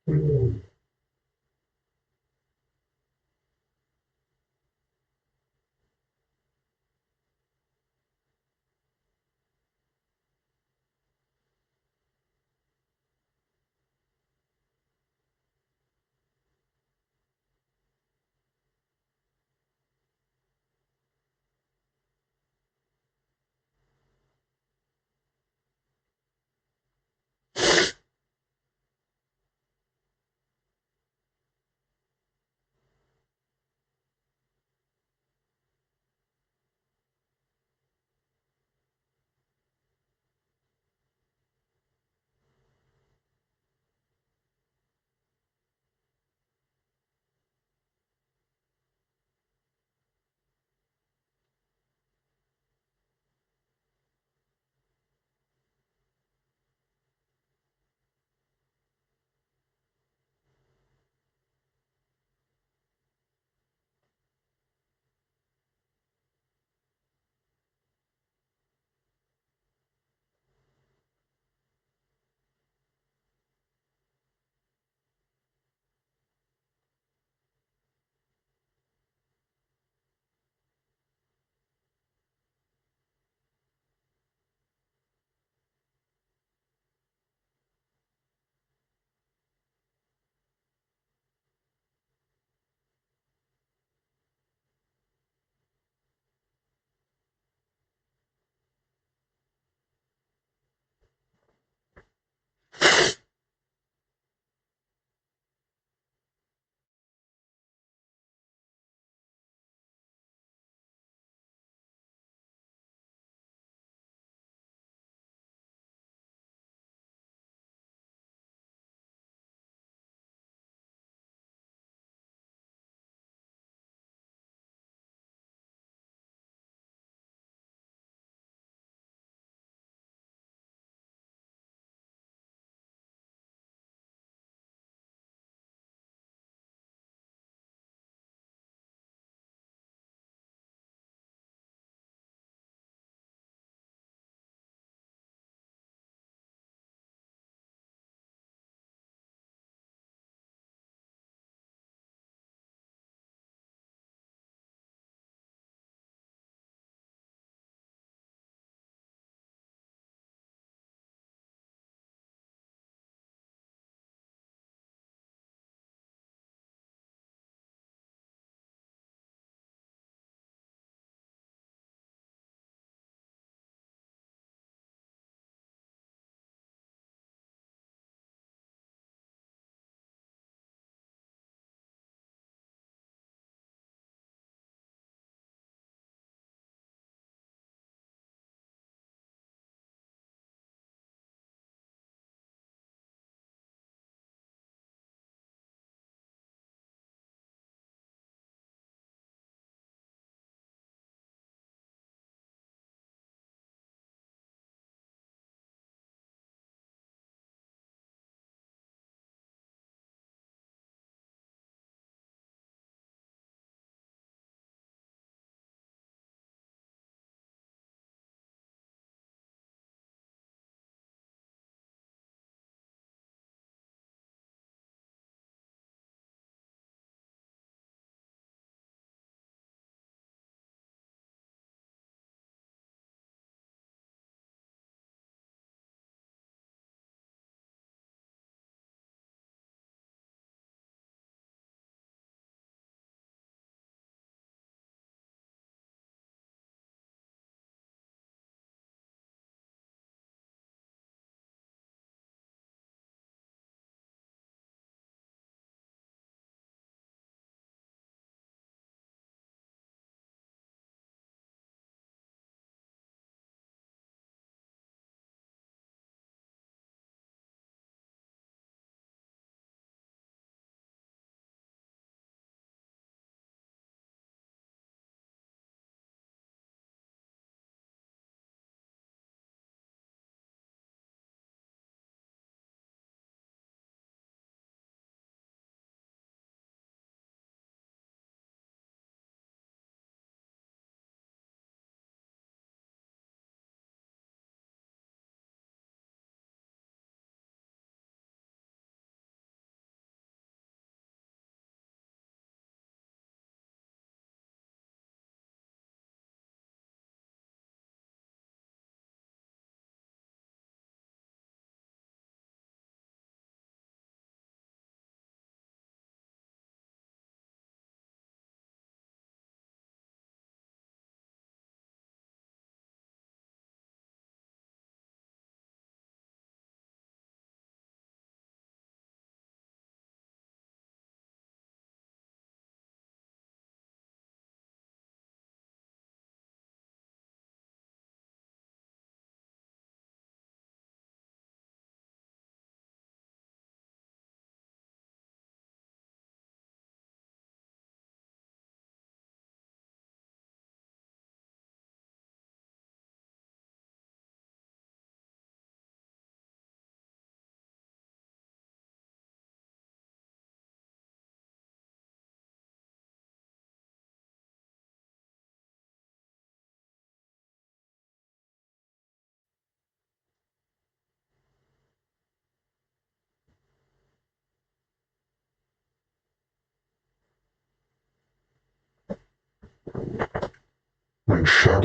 Mm.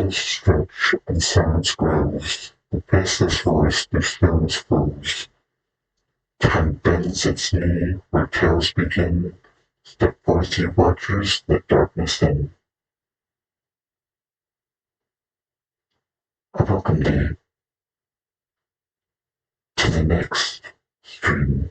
shadows stretch and silence grows. The faceless voice through stillness flows. Time bends its knee where tales begin. Step forth, ye watchers, let darkness in. I welcome thee to the next stream.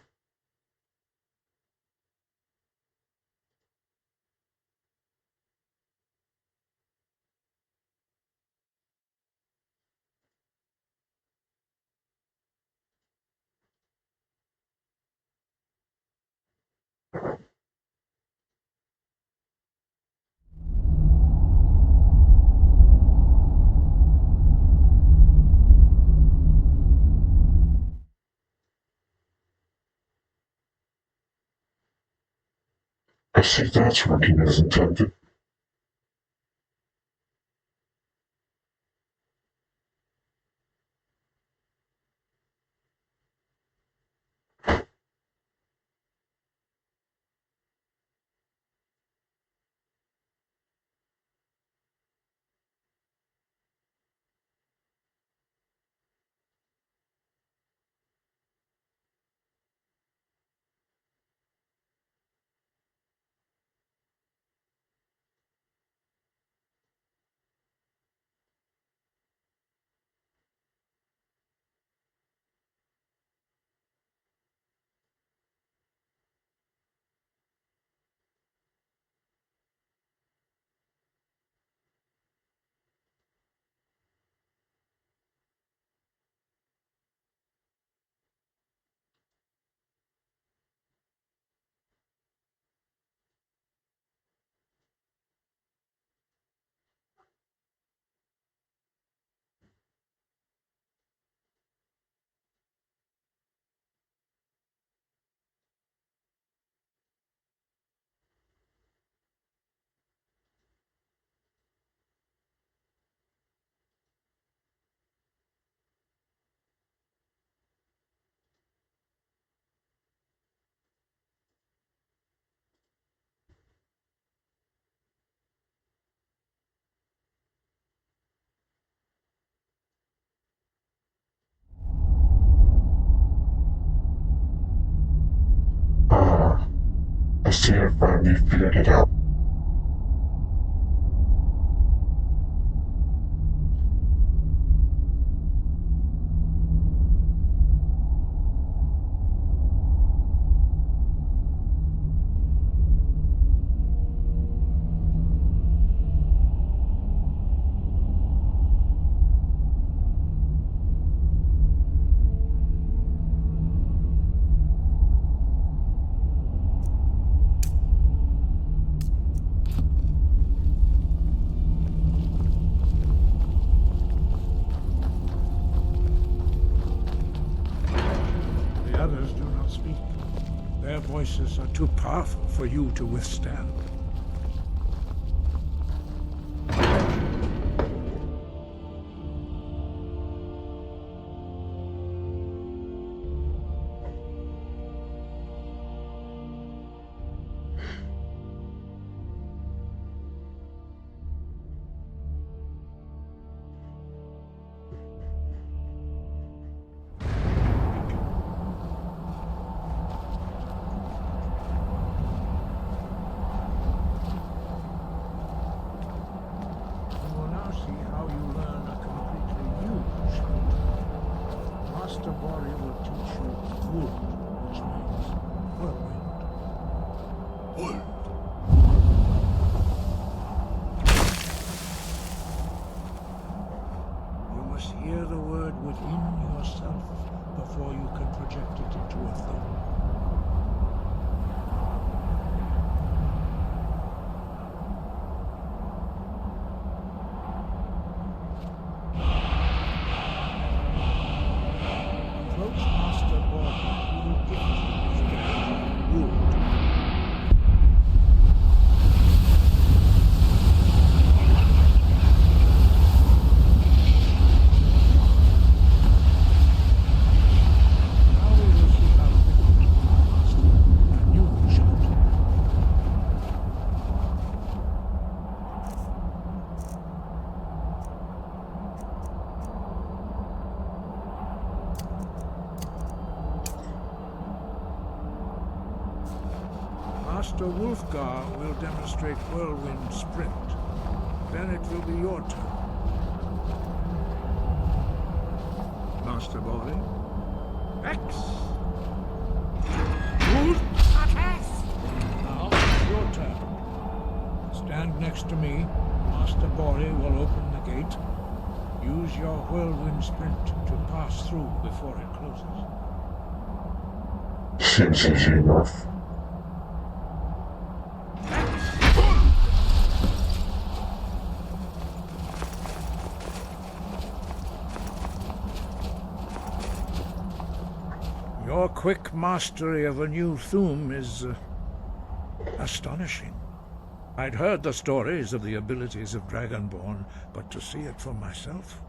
I see that's working as intended. Ah, I see I finally figured it out. The others do not speak. Their voices are too powerful for you to withstand. Master Wolfgar will demonstrate Whirlwind Sprint. Then it will be your turn. Master Bori? X! Wolf! Now, your turn. Stand next to me. Master Bori will open the gate. Use your Whirlwind Sprint to pass through before it closes. Seems easy enough. Your quick mastery of a new Thuum is astonishing. I'd heard the stories of the abilities of Dragonborn, but to see it for myself...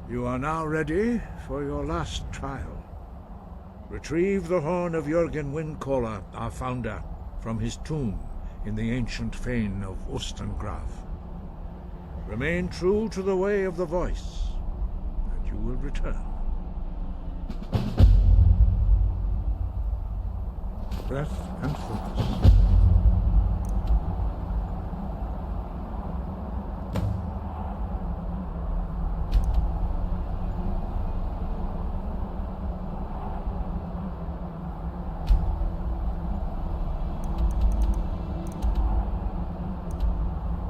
You are now ready for your last trial. Retrieve the horn of Jürgen Windcaller, our founder, from his tomb in the ancient fane of Ustengrav. Remain true to the way of the voice, and you will return. Breath and focus.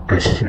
I see.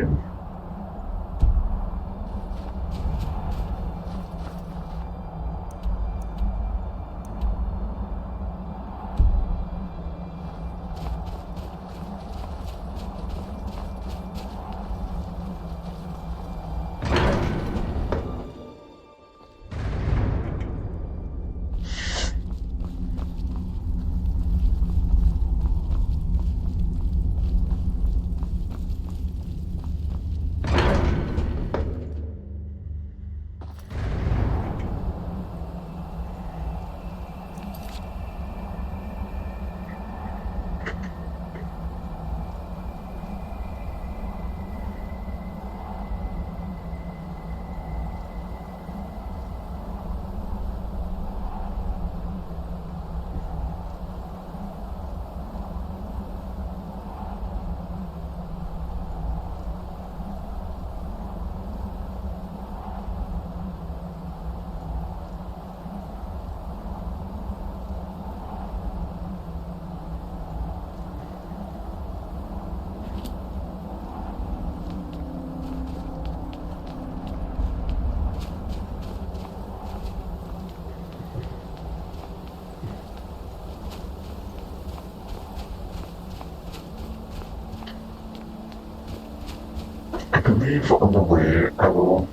I believe on the way I will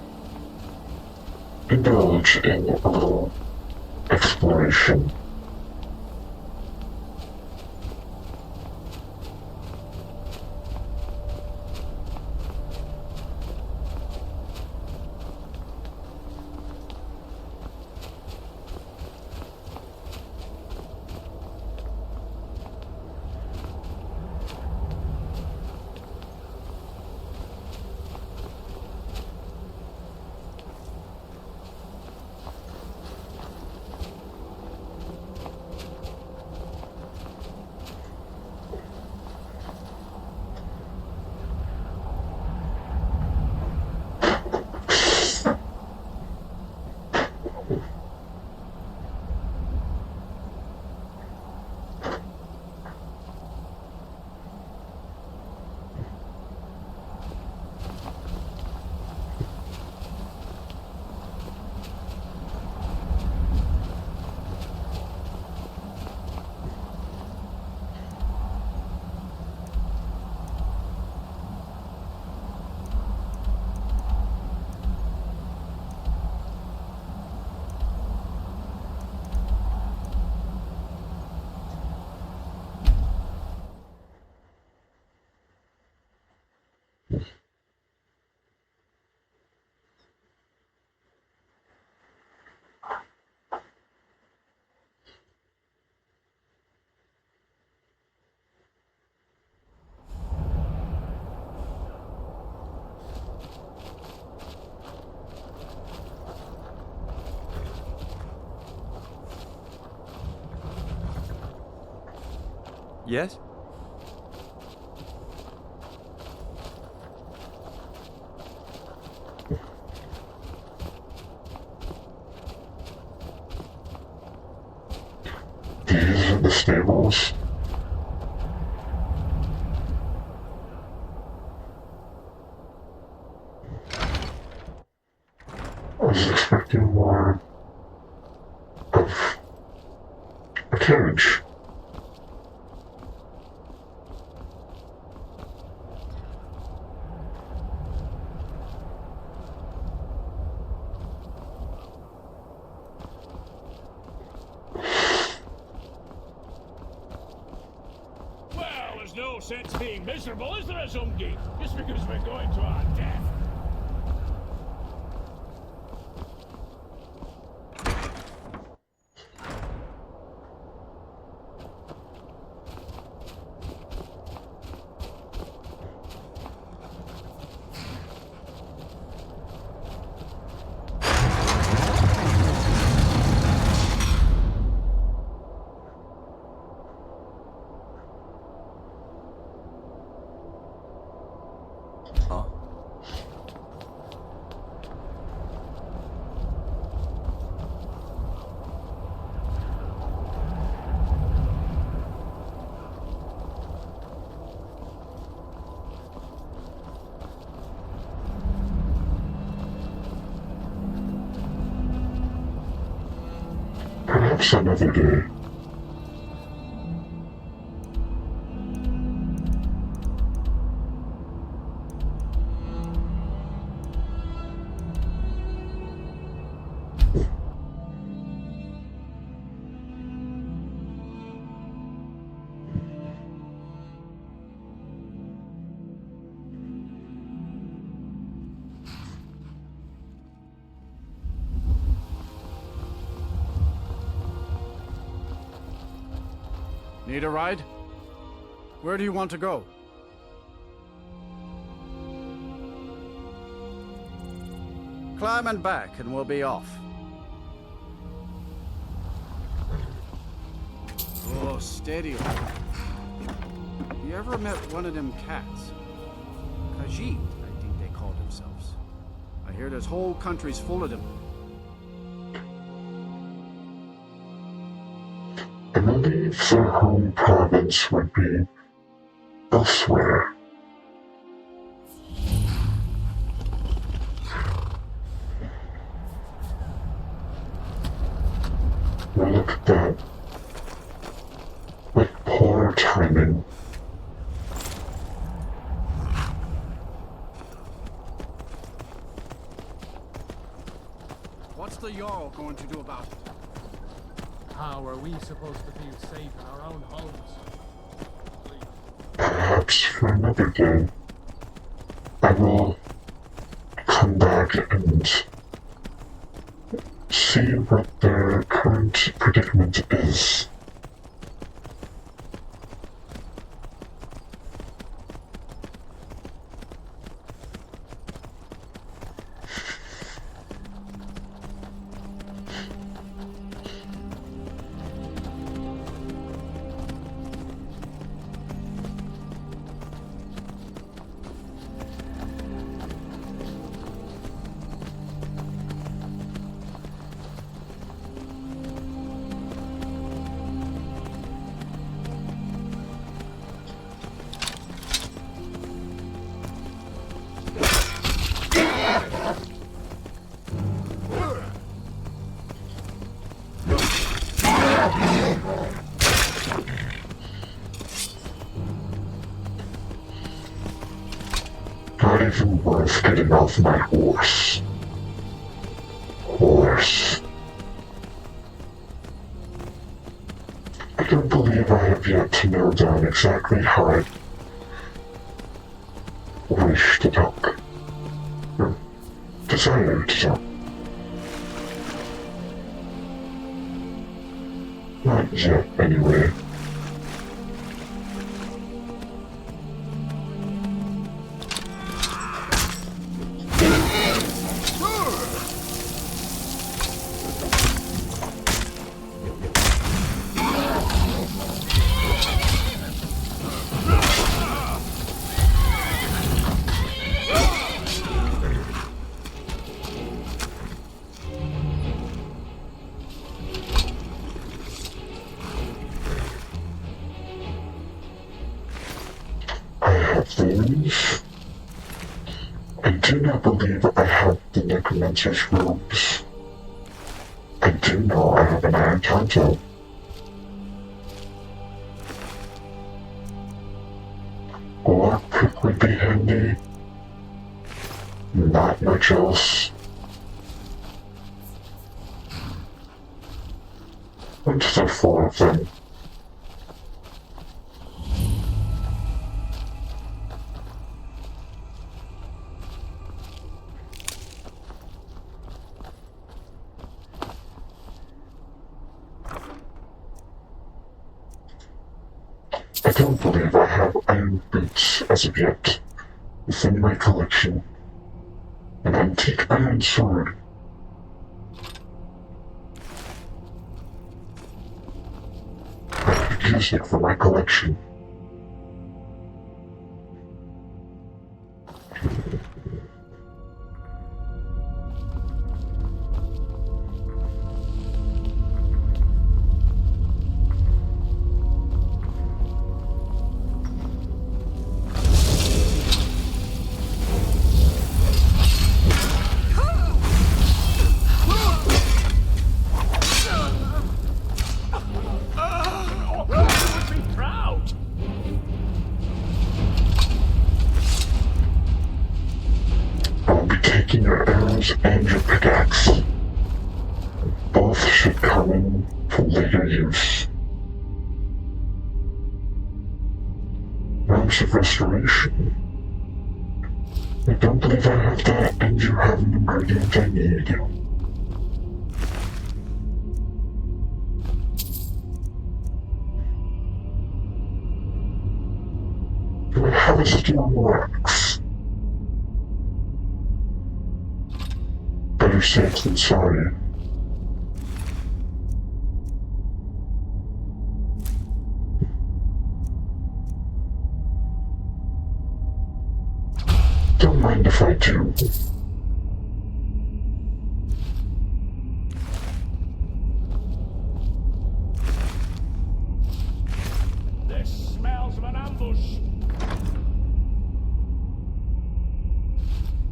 indulge in a little exploration. Yes? These are the stables. I was expecting more of a carriage. Well, there's no sense being miserable, is there, Azumgi? Just because we're going to our death. Huh? Perhaps another day. Need a ride? Where do you want to go? Climb and back and we'll be off. Oh, steady. You ever met one of them cats? Khajiit, I think they call themselves. I hear there's whole countries full of them. I believe their home province would be elsewhere. Well, look at that. What poor timing. What's the Jarl going to do about it? How are we supposed to feel safe in our own homes? Perhaps for another day, I will come back and see what their current predicament is. Not even worth getting off my horse. I don't believe I have yet to nail down exactly how I wish to talk. Or desire to talk. Not yet, anyway. I do not believe I have the necromancer's robes. I do know I have an iron tonto. A lockpick would be handy. Not much else. What is there four of them? I don't believe I have iron boots as of yet. Within my collection. An antique iron sword. I could use it for my collection. Taking your arrows and your pickaxe. Both should come in for later use. Realms of Restoration. I don't believe I have that, and you have an ingredient I need. Do I have a steel axe? Better safe than sorry. Don't mind if I do. This smells of an ambush.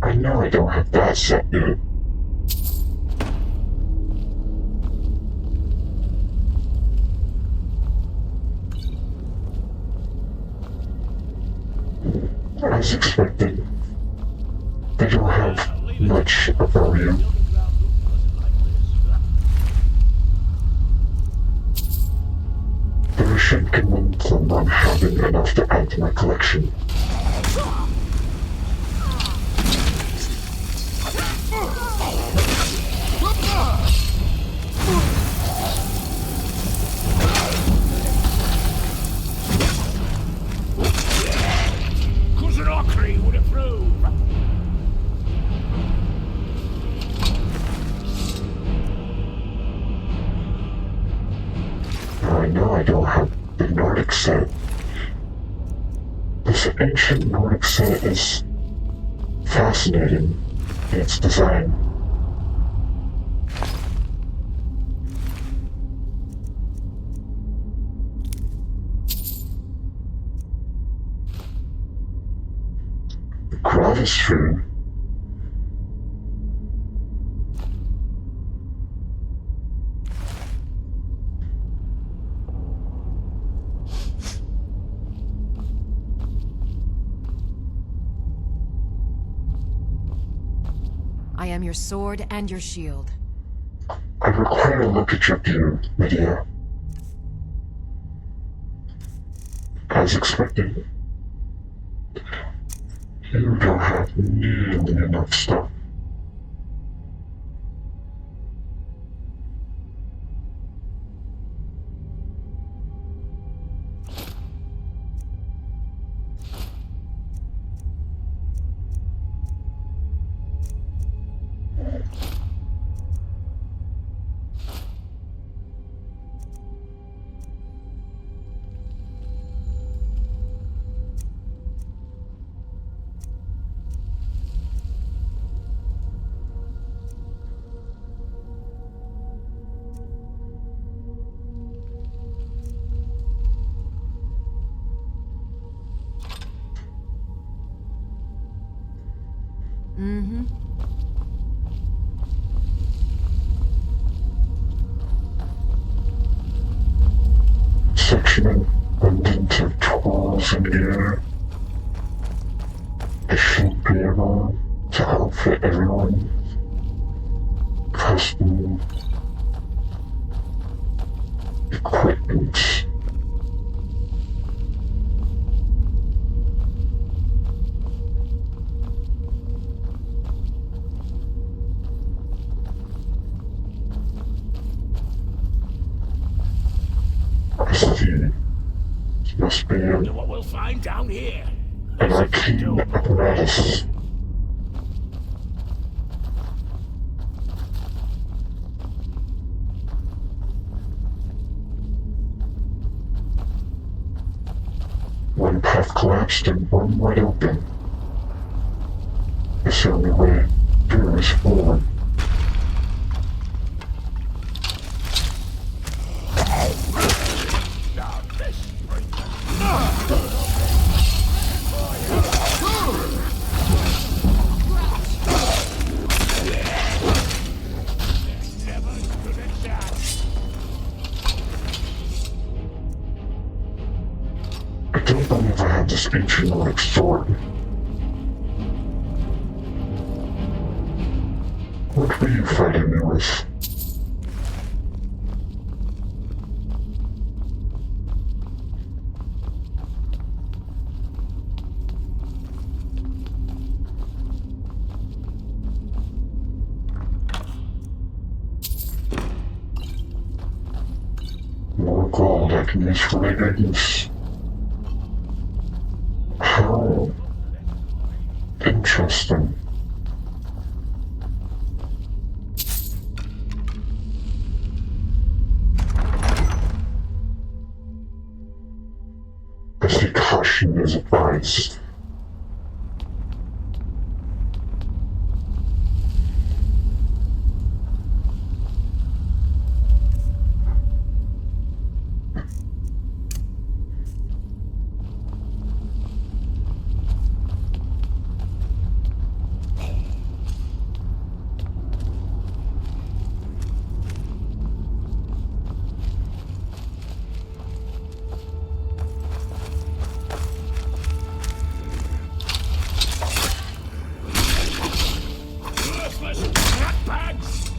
I know I don't have that set yet. As expected, they don't have much of value. But I should commend them on having enough to add to my collection. Would approve. Now I know I don't have the Nordic set. This ancient Nordic set is fascinating in its design. Gravis true. I am your sword and your shield. I require a look at your gear, Medea. As expected, you don't have nearly enough stuff. attachment, abundance of tools and gear. I should be able to outfit everyone. Custom equipment. I see. This must be Wonder what we'll find down here. an arcane apparatus. One path collapsed and one wide open. It's the only way through is forward. I don't believe I have this ancient relic sword. What were you fighting me with? More gold I can use for later use. How interesting. I see caution is advised. Worthless ratbags!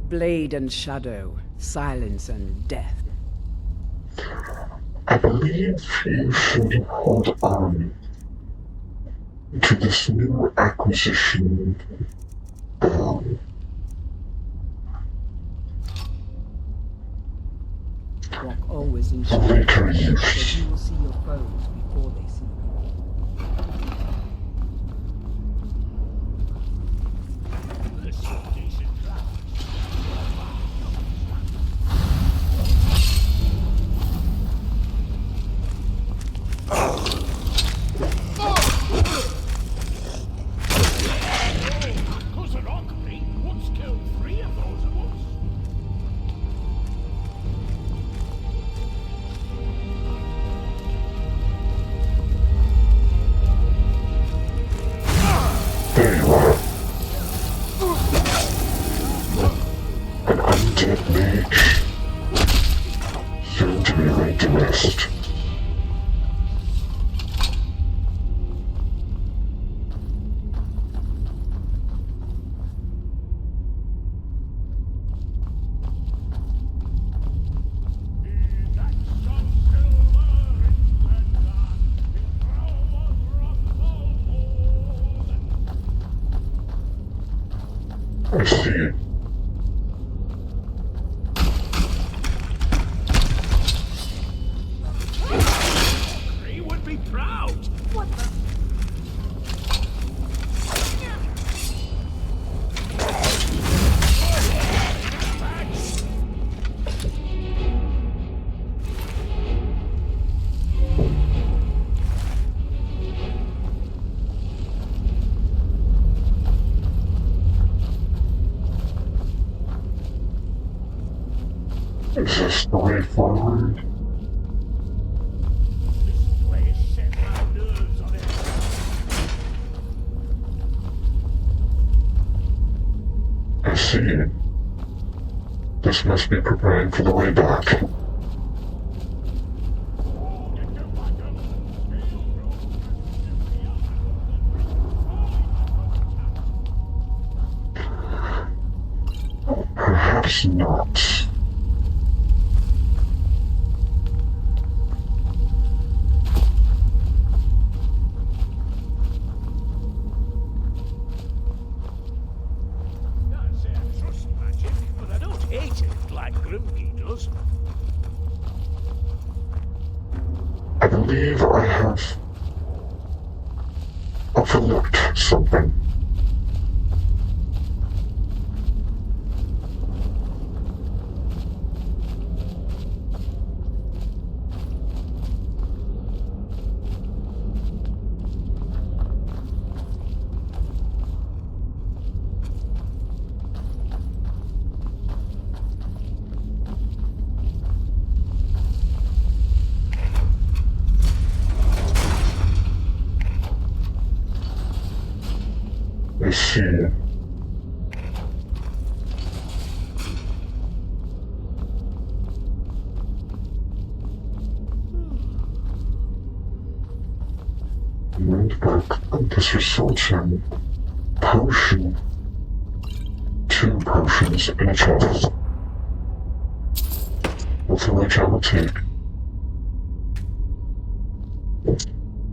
Blade and shadow, silence and death. I believe you should hold on to this new acquisition. Walk always in For shadow, later so use. you will see your foes before they see you. This is a decent draft. Kozarokri once killed 3 of those at once. There you are. An undead mage. Soon to be laid to rest. I see it. He would be proud. What the? Is this the way forward? This place set my nerves on see. This must be preparing for the way back. Perhaps not. Trust magic, but I don't hate it like Grimke does. I believe I have overlooked something. I see. Notebook. This results in potion. 2 potions in a chest. With which I will take.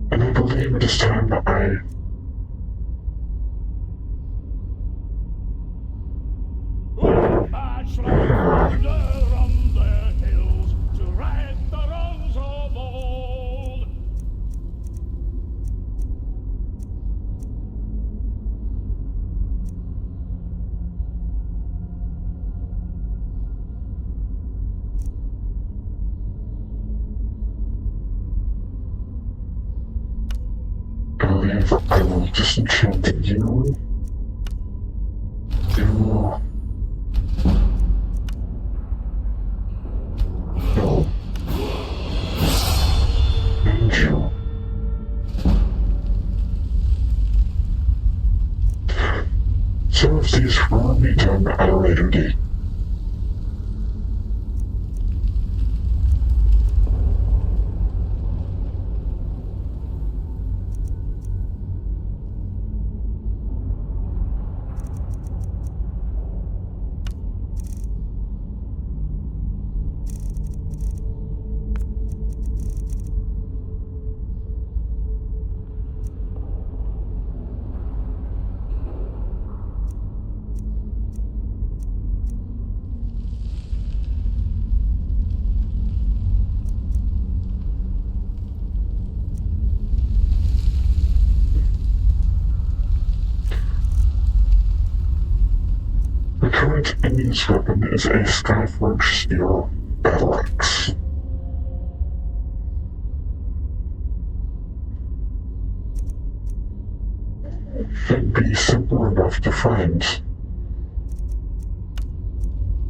And I believe it is time that I March from on the hills to right the wrongs of old. believe I will disenchant you. You. No. And you. Some of these will be done at a later date. The current enemy's weapon is a Skyforge steel battle axe. Should be simple enough to find.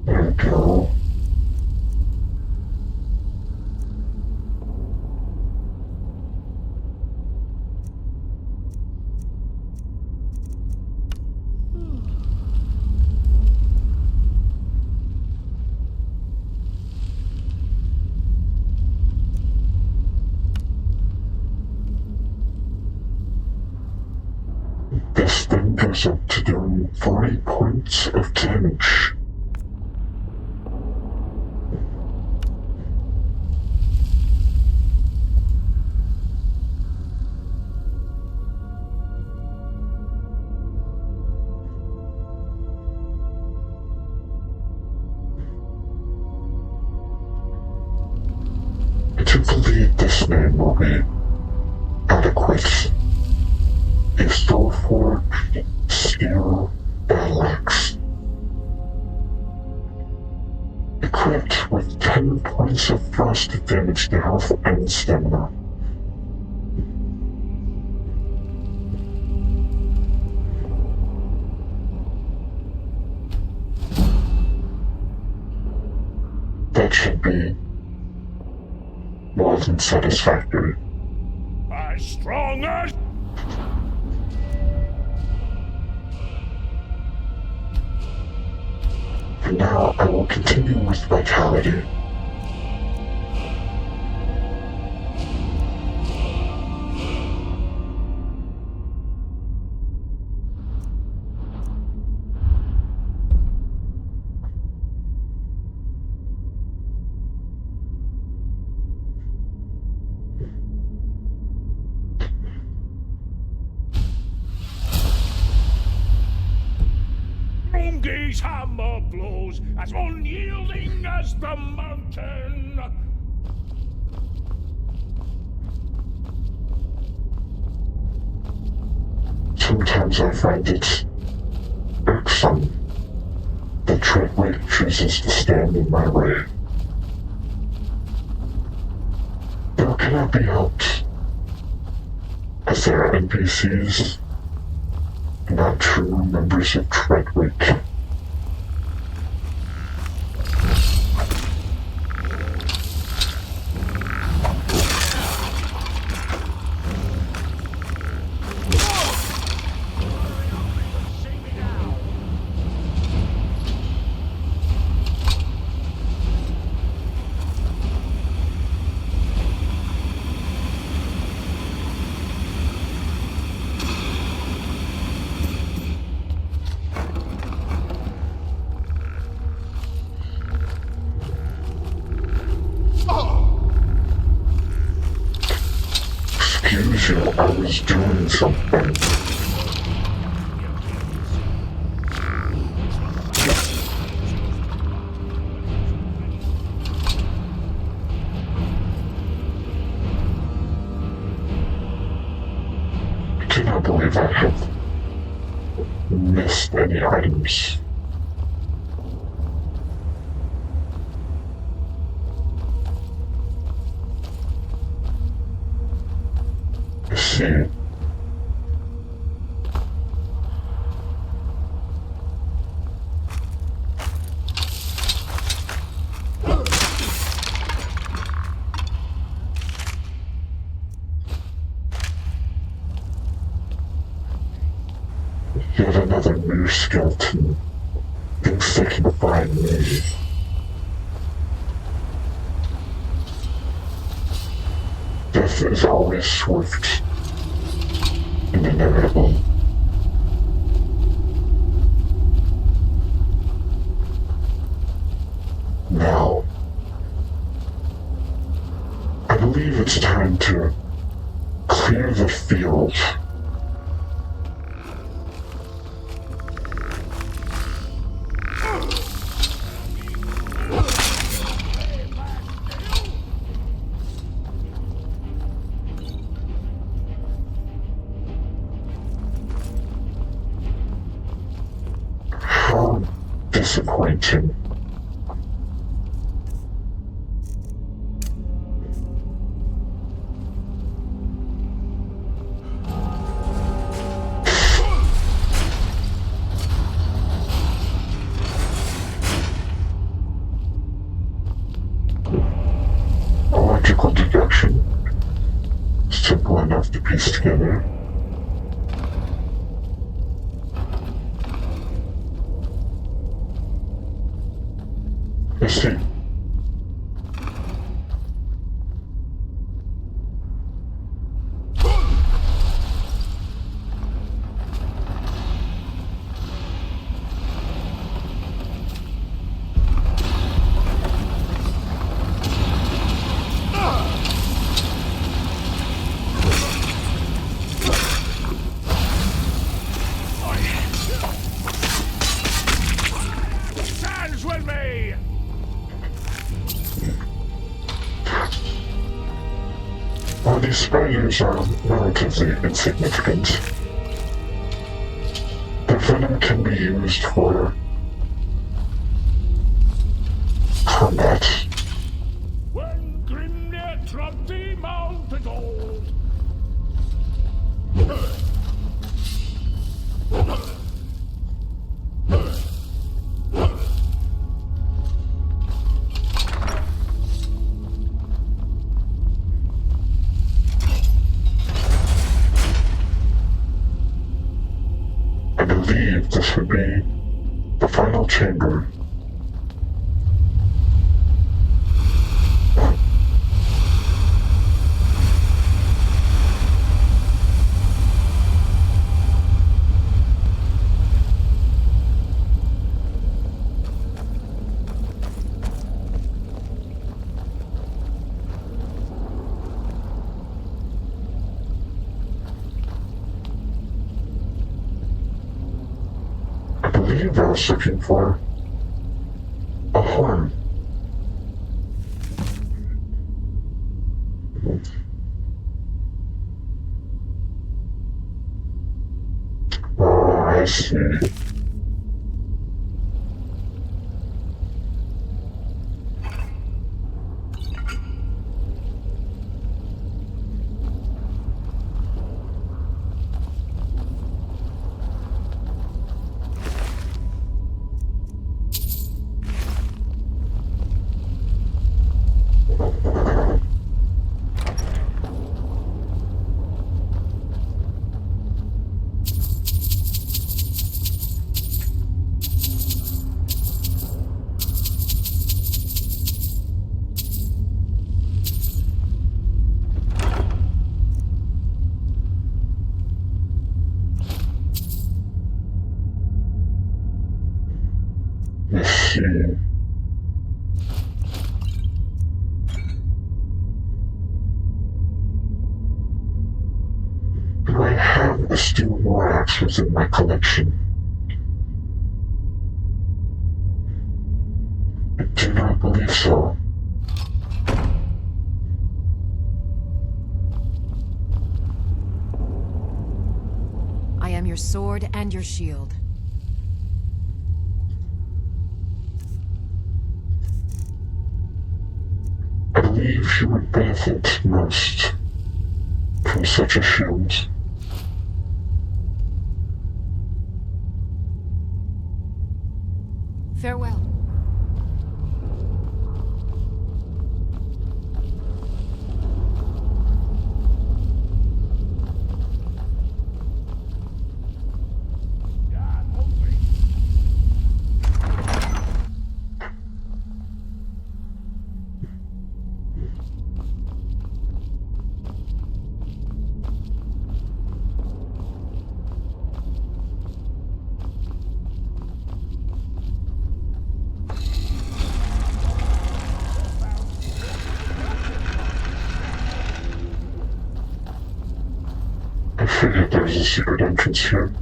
There we go. This thing goes up to doing 40 points of damage. I do believe this name will be adequate. A Soulforged steel battle axe. Equipped with 10 points of frosted damage to health and stamina. That should be more than satisfactory. As strong as... And now I will continue with vitality. Rungi's hammer blows as unyielding as the mountain. Sometimes I find it irksome that Treadway chooses to stand in my way. But it cannot be helped, as there are NPCs, not true members of Treadway. Excuse you, I was doing something. I cannot believe I have missed any items. I see. Yet another mere skeleton thinks they can find me. Death is always swift and inevitable. Now, I believe it's time to clear the field. How disappointing. Electrical deduction. Simple enough to piece together. I see. Stands with me! While these spiders are relatively insignificant, their venom can be used for combat. When Grimnir trod the Mount of Gold. I believe this would be the final chamber believe I was looking for a horn. Oh, I see. Let's see. Do I have a steel war axe within my collection? I do not believe so. I am your sword and your shield. I believe she would benefit most from such a shield. Farewell. Yeah, hungry. I figured there was a secret entrance here.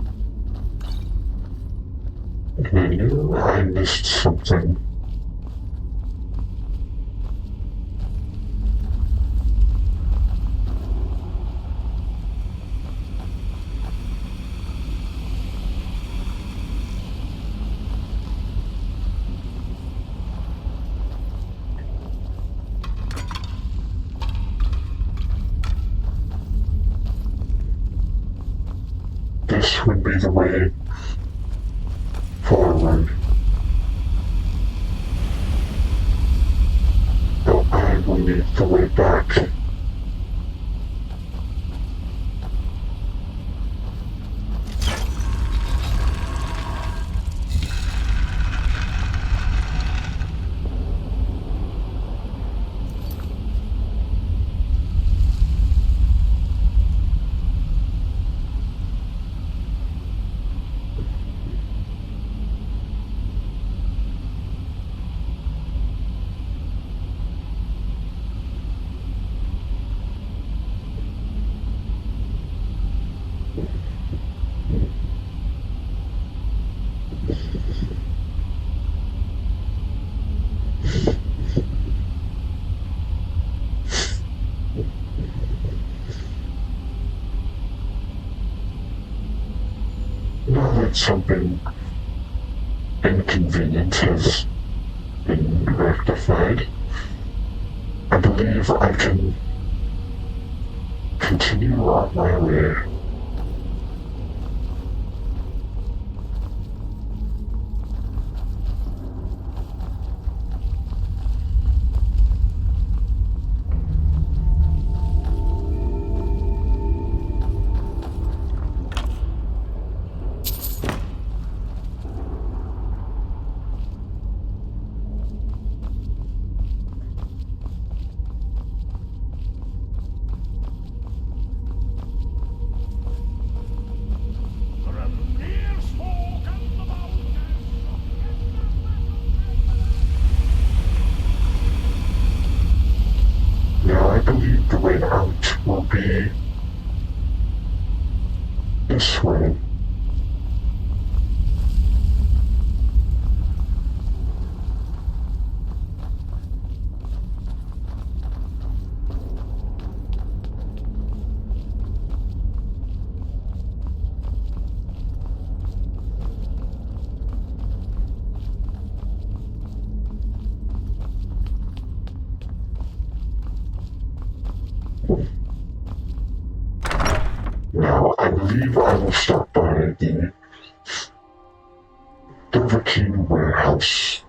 And I knew I missed something. This would be the way forward. Though I will need the way back. Now that something inconvenient has been rectified, I believe I can continue on my way. Now I believe the way out will be this way. Now, I believe I will stop by the King warehouse.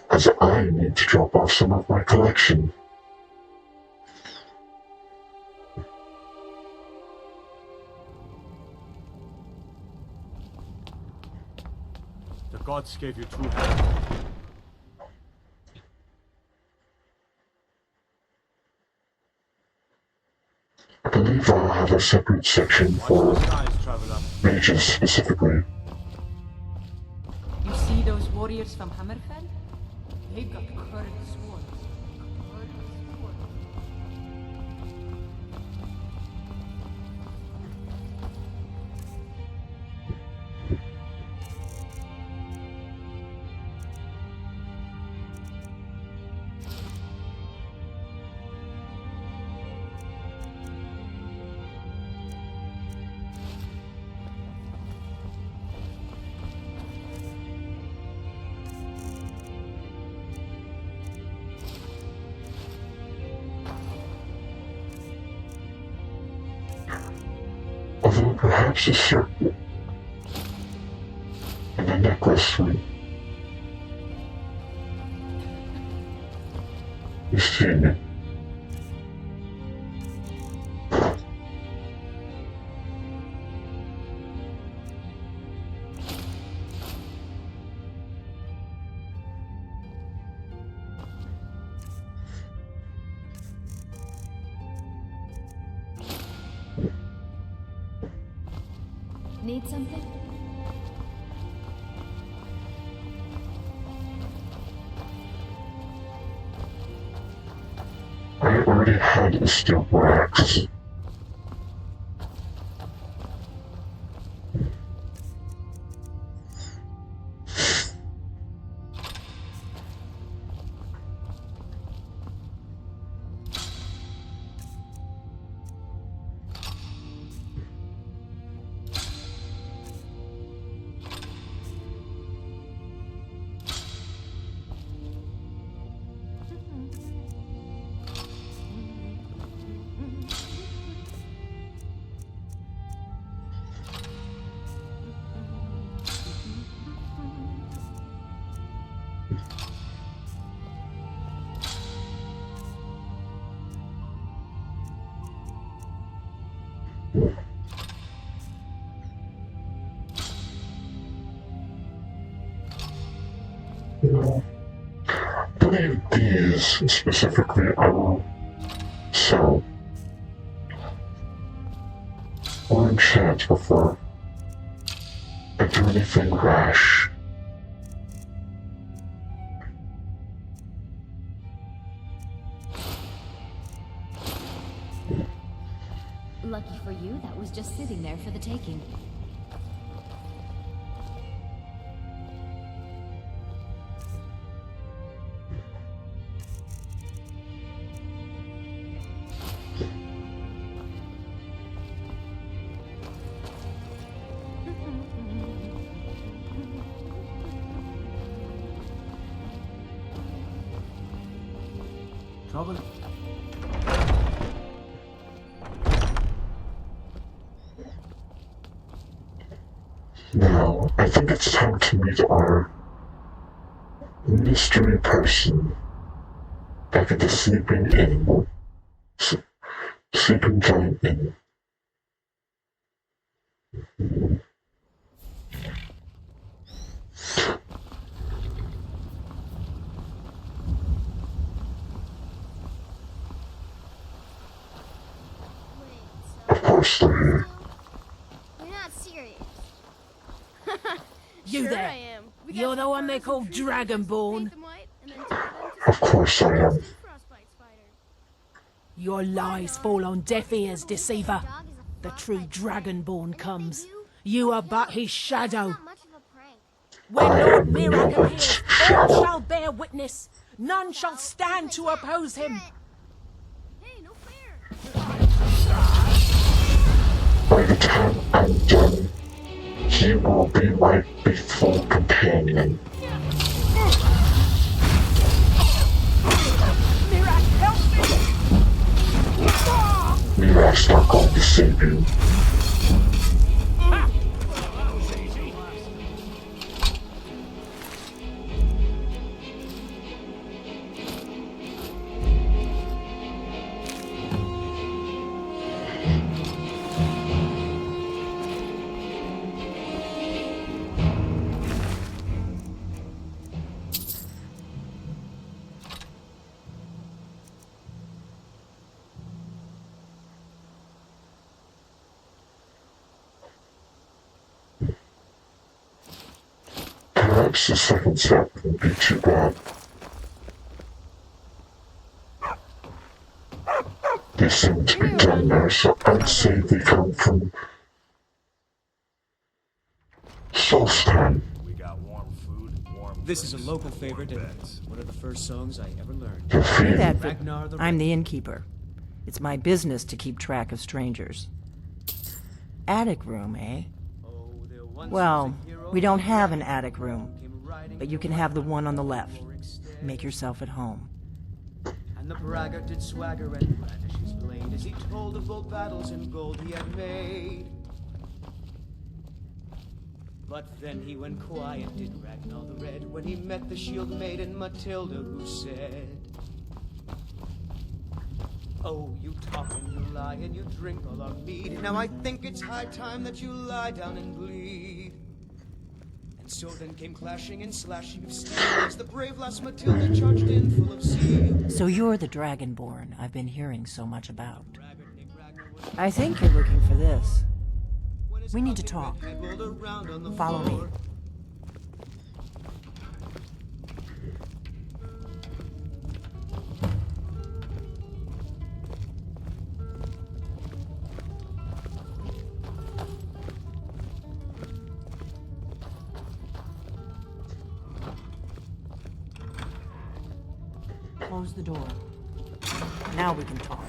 As I need to drop off some of my collection. The gods gave you two hands. I believe I'll have a separate section for Watch the skies, traveler. mages specifically. You see those warriors from Hammerfell? They've got curved swords. Curved swords. Although perhaps a serpent and a necklace would be seen. Need something? I already had a steel axe. I believe these specifically I will sell or enchant before I do anything rash. Lucky for you, that was just sitting there for the taking. Trouble? Now, I think it's time to meet our mystery person back at the Sleeping Inn. Sleeping Giant Inn. Of course they're here. You're not serious. You Sure there. I am. We got You're the some one they frozen call creatures, Dragonborn. paint them white, and then tie them to Of course I am. frostbite spider. Your lies fall on deaf ears, deceiver. Dog is a The true frostbite spider. Dragonborn comes. You- You are but his shadow. Not much of a prank. When Lord Mirak appears, all shall bear witness. None shall stand to oppose him. Hey, no fair. By the time I'm done, he You will be my faithful companion. Mirac, help me! Mirac's not going to save you. Perhaps the second step won't be too bad. They seem to be down there, so I'd say they come from Solstan. We got warm food, warm This is a local favorite, and it's one of the first songs I ever learned. Do that, Ragnar the I'm the innkeeper. It's my business to keep track of strangers. Attic room, eh? Well, we don't have an attic room, but you can have the one on the left. Make yourself at home. And the braggart did swagger and brandish his blade as he told of bold battles and gold he had made. But then he went quiet, did Ragnar the Red, when he met the shield maiden Matilda, who said, "Oh, you talk and you lie and you drink all our mead. Now I think it's high time that you lie down and bleed." And so then came clashing and slashing of steel as the brave lass Matilda charged in full of zeal. So you're the Dragonborn I've been hearing so much about. I think you're looking for this. We need to talk. Follow me. Close the door. Now we can talk.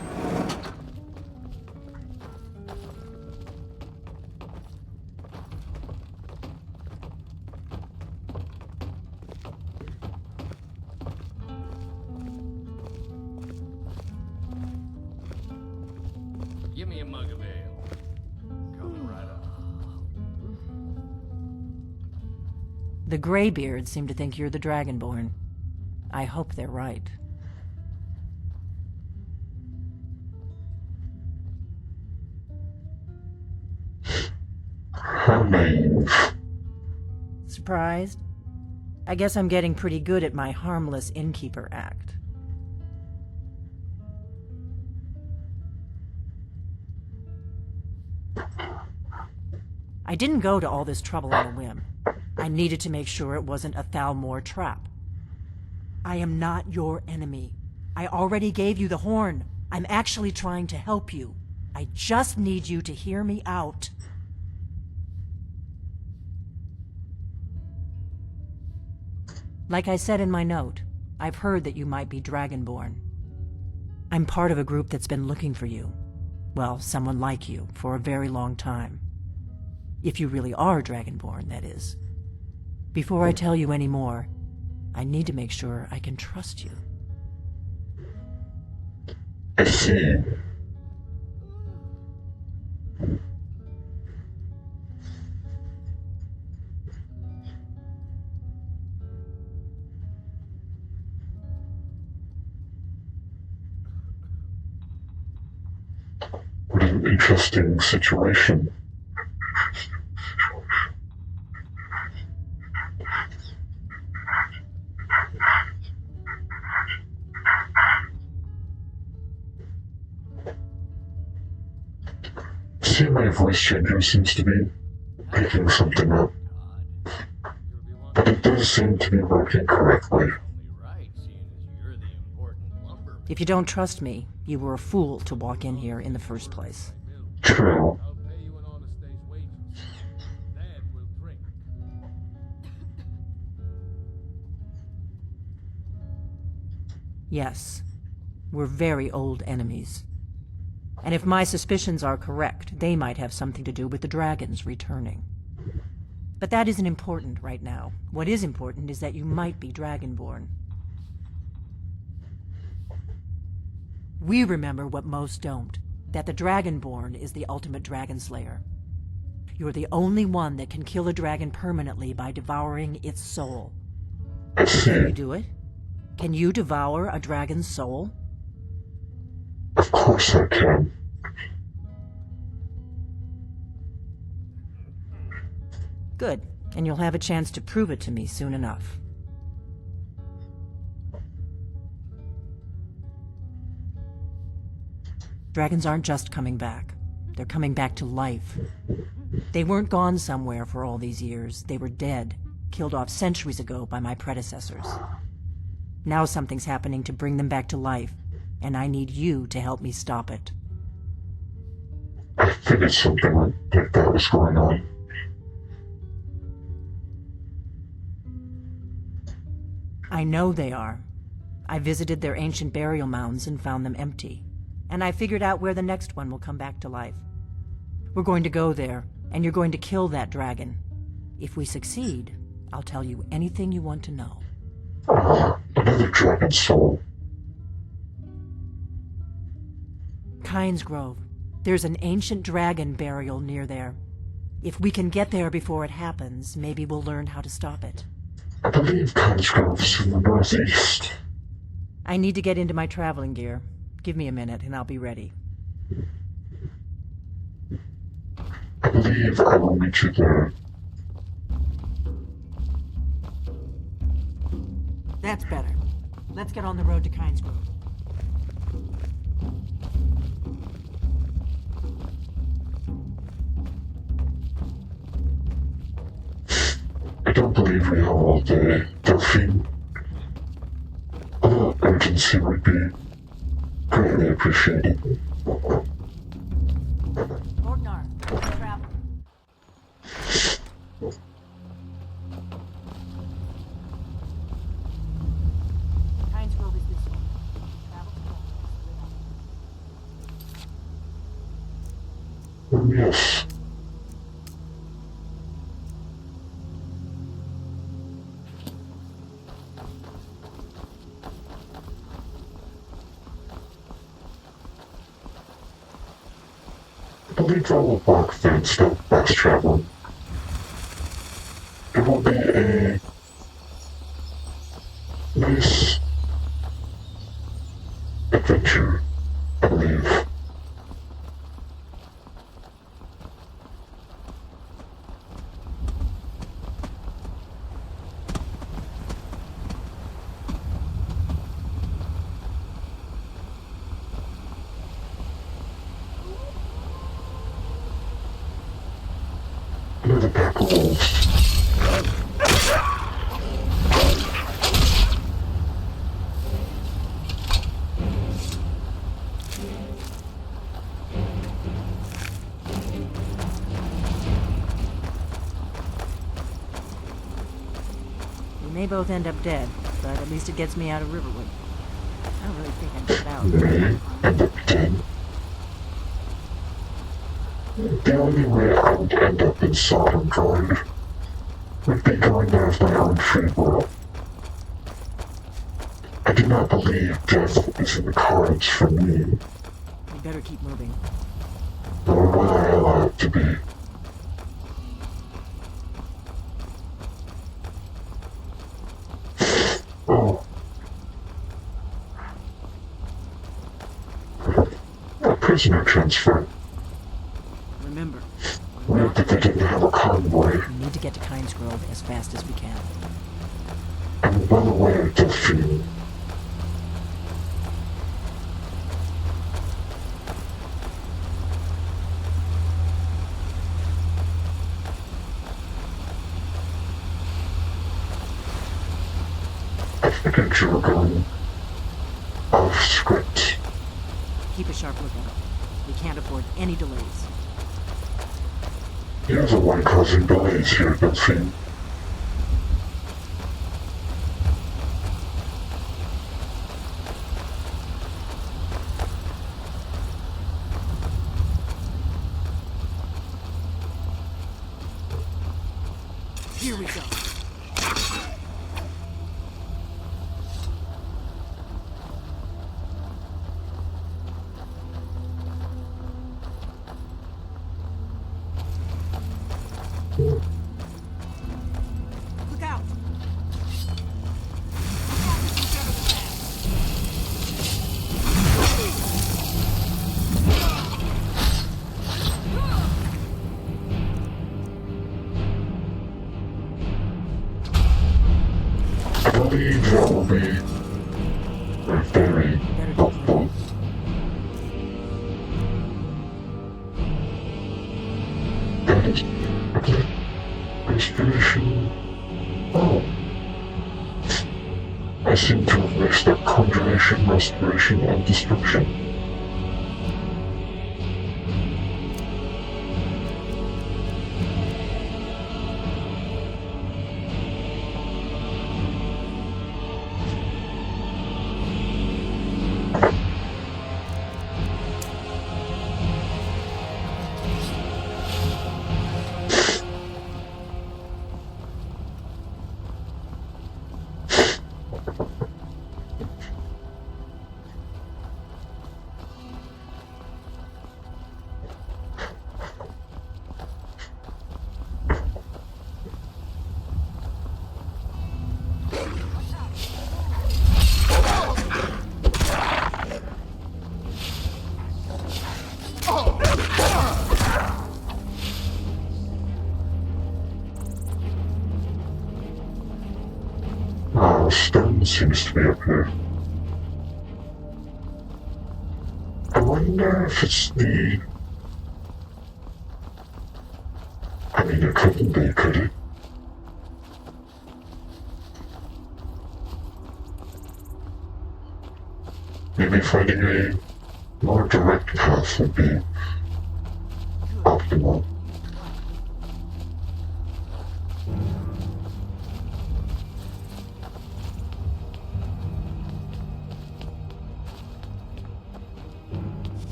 Give me a mug of ale. coming right up. The Greybeards seem to think you're the Dragonborn. I hope they're right. How naive. Surprised? I guess I'm getting pretty good at my harmless innkeeper act. I didn't go to all this trouble on a whim. I needed to make sure it wasn't a Thalmor trap. I am not your enemy. I already gave you the horn. I'm actually trying to help you. I just need you to hear me out. Like I said in my note, I've heard that you might be Dragonborn. I'm part of a group that's been looking for you. Well, someone like you, for a very long time. If you really are Dragonborn, that is. Before I tell you any more, I need to make sure I can trust you. I see. What an interesting situation. See, my voice changer seems to be picking something up, but it does seem to be working correctly. If you don't trust me, you were a fool to walk in here in the first place. True. I'll pay you an honest day's wages. Then we'll drink. Yes, we're very old enemies. And if my suspicions are correct, they might have something to do with the dragons returning. But that isn't important right now. What is important is that you might be Dragonborn. We remember what most don't, that the Dragonborn is the ultimate dragon slayer. You're the only one that can kill a dragon permanently by devouring its soul. Can you do it? Can you devour a dragon's soul? Of course I can. Good, and you'll have a chance to prove it to me soon enough. Dragons aren't just coming back. They're coming back to life. They weren't gone somewhere for all these years. They were dead, killed off centuries ago by my predecessors. Now something's happening to bring them back to life, and I need you to help me stop it. I figured something like that was going on. I know they are. I visited their ancient burial mounds and found them empty. And I figured out where the next one will come back to life. We're going to go there, and you're going to kill that dragon. If we succeed, I'll tell you anything you want to know. Another dragon soul. Kynes Grove. There's an ancient dragon burial near there. If we can get there before it happens, maybe we'll learn how to stop it. I believe Kynes Grove is in the northeast. I need to get into my traveling gear. Give me a minute and I'll be ready. I believe I will meet you there. That's better. Let's get on the road to Kynes Grove. I don't believe we have all day, Delphine. A little urgency would be greatly appreciated. Ordnar, travel. Kynes Grove is this way. Travel to Yes. I believe I will walk there instead of fast traveling. It will be a nice adventure, I believe. Another pack of wolves. We may both end up dead, but at least it gets me out of Riverwood. I don't really think I can get out. May end up dead. The only way I would end up in Sodom Droid would be going there of my own free will. I do not believe death is in the cards for me, We better keep moving. nor will I allow it to be. Oh. A prisoner transfer. Remember, Weird that they didn't have a convoy. we need to get to Kynes Grove as fast as we can. I'm well aware of Delphine. I figured you were going off script. Keep a sharp lookout. We can't afford any delays. You're the one causing delays here, Delphine. Here we go. Look out! I believe that will be very helpful. That is okay. Restoration. Oh. I seem to have mixed up conjuration, restoration, and destruction. Stone seems to be up here. I wonder if it's the... I mean, it couldn't be, could it? Maybe finding a more direct path would be optimal.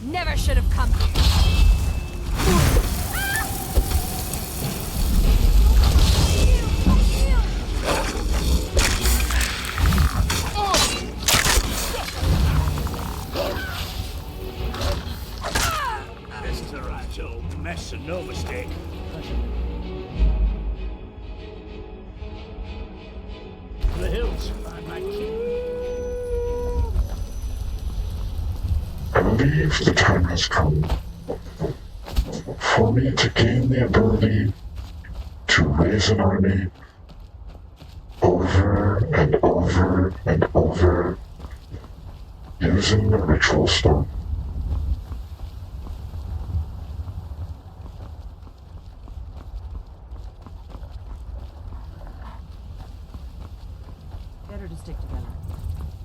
Never should have come here. This is a right old mess and no mistake. The hills find my king. I believe the time has come for me to gain the ability to raise an army over and over and over using the ritual stone. Better to stick together.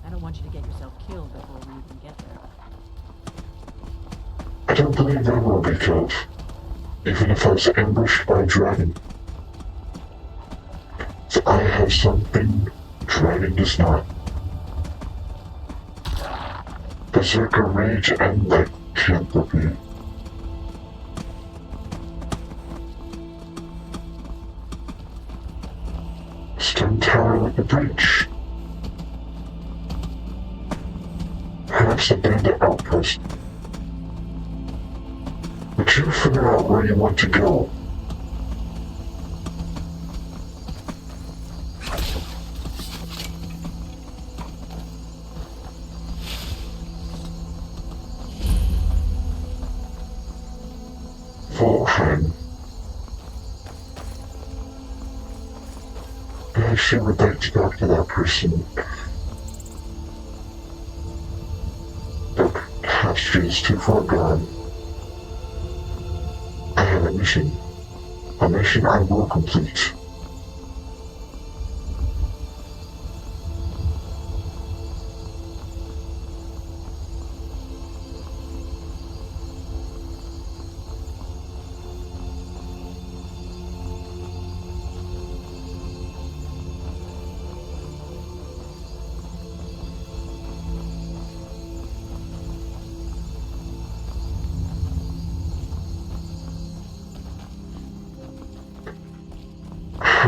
I don't want you to get yourself killed before we even get there. I don't believe I will be killed, even if I was ambushed by a dragon. So I have something dragon does not. Berserker Rage and Lycanthropy. Stone tower with a bridge. Perhaps a bandit outpost. But you figure out where you want to go. Volheim. I actually would like to talk to that person. But perhaps she is too far gone. I have a mission. A mission I will complete.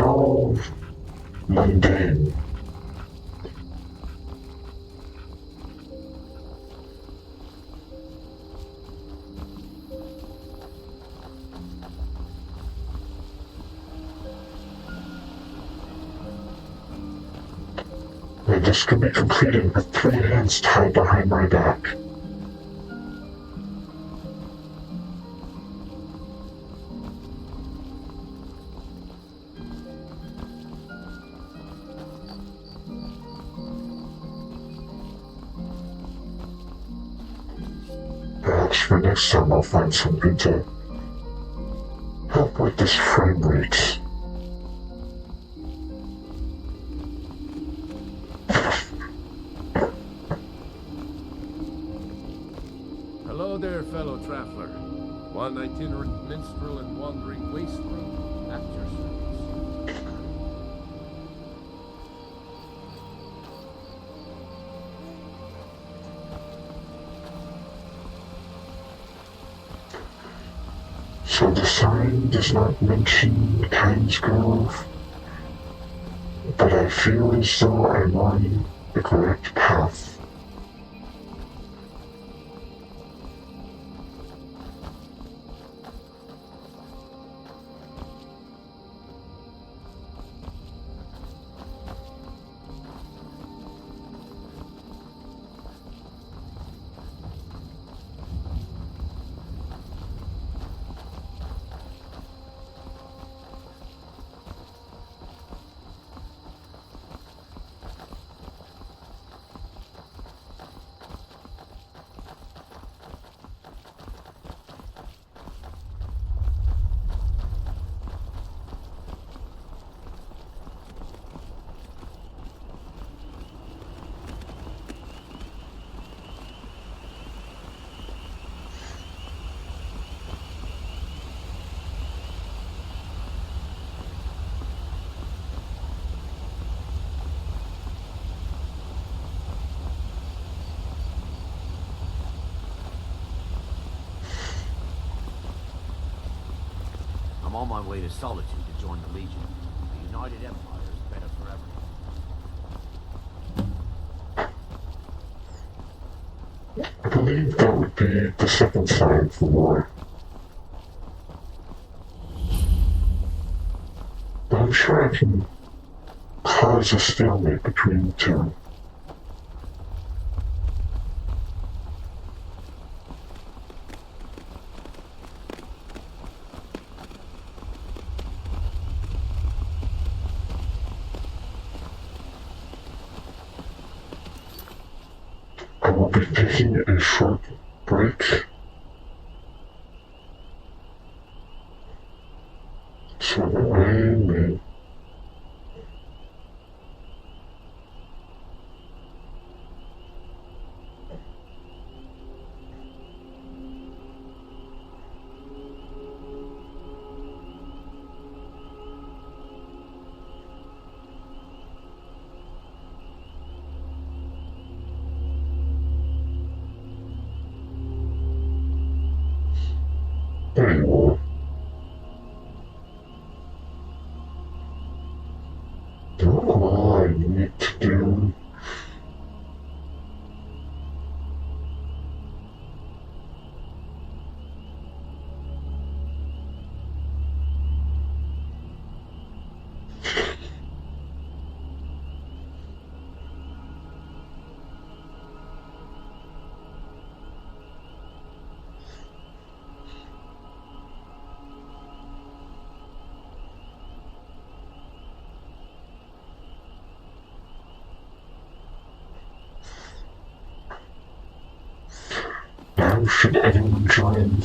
how mundane. And this can be completed with 3 hands tied behind my back. Perhaps for next time I'll find something to help with this frame rate. Hello there, fellow traveler. One itinerant minstrel and wandering wastrel at your service. So the sign does not mention Times Grove, but I feel as though I'm on the correct path. I'm on my way to Solitude to join the Legion. The United Empire is better for everyone. I believe that would be the second sign for war. But I'm sure I can cause a stalemate between the two. I will be taking a short break. So that I may anyway. Don't know what I need to do. Now should anyone join,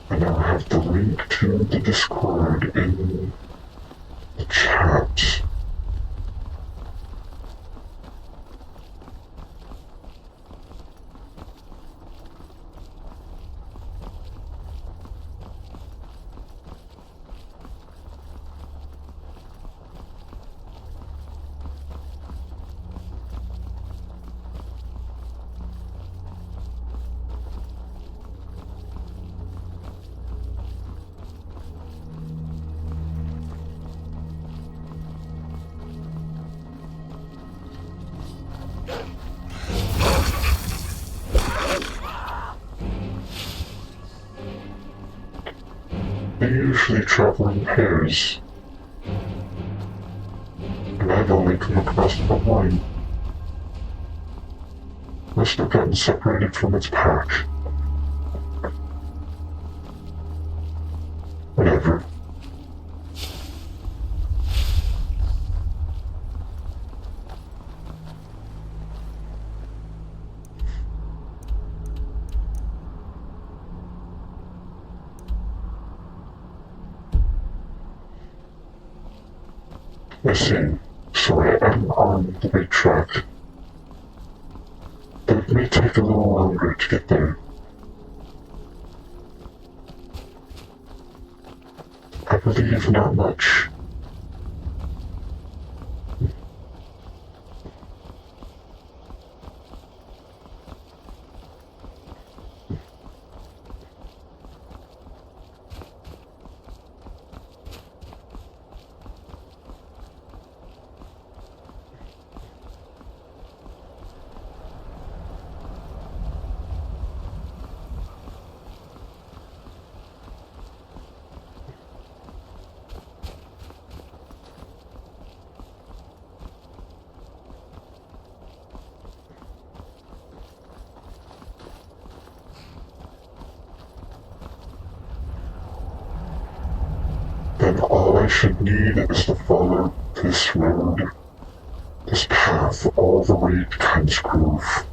I now have the link to the Discord in the chat. mostly traveling in pairs, and I've only come across the one. Must have gotten separated from its pack. Whatever. I see. So I am on the right track. But it may take a little longer to get there. I believe not much. Then all I should need is to follow this road, this path all the way to Khan's Grove.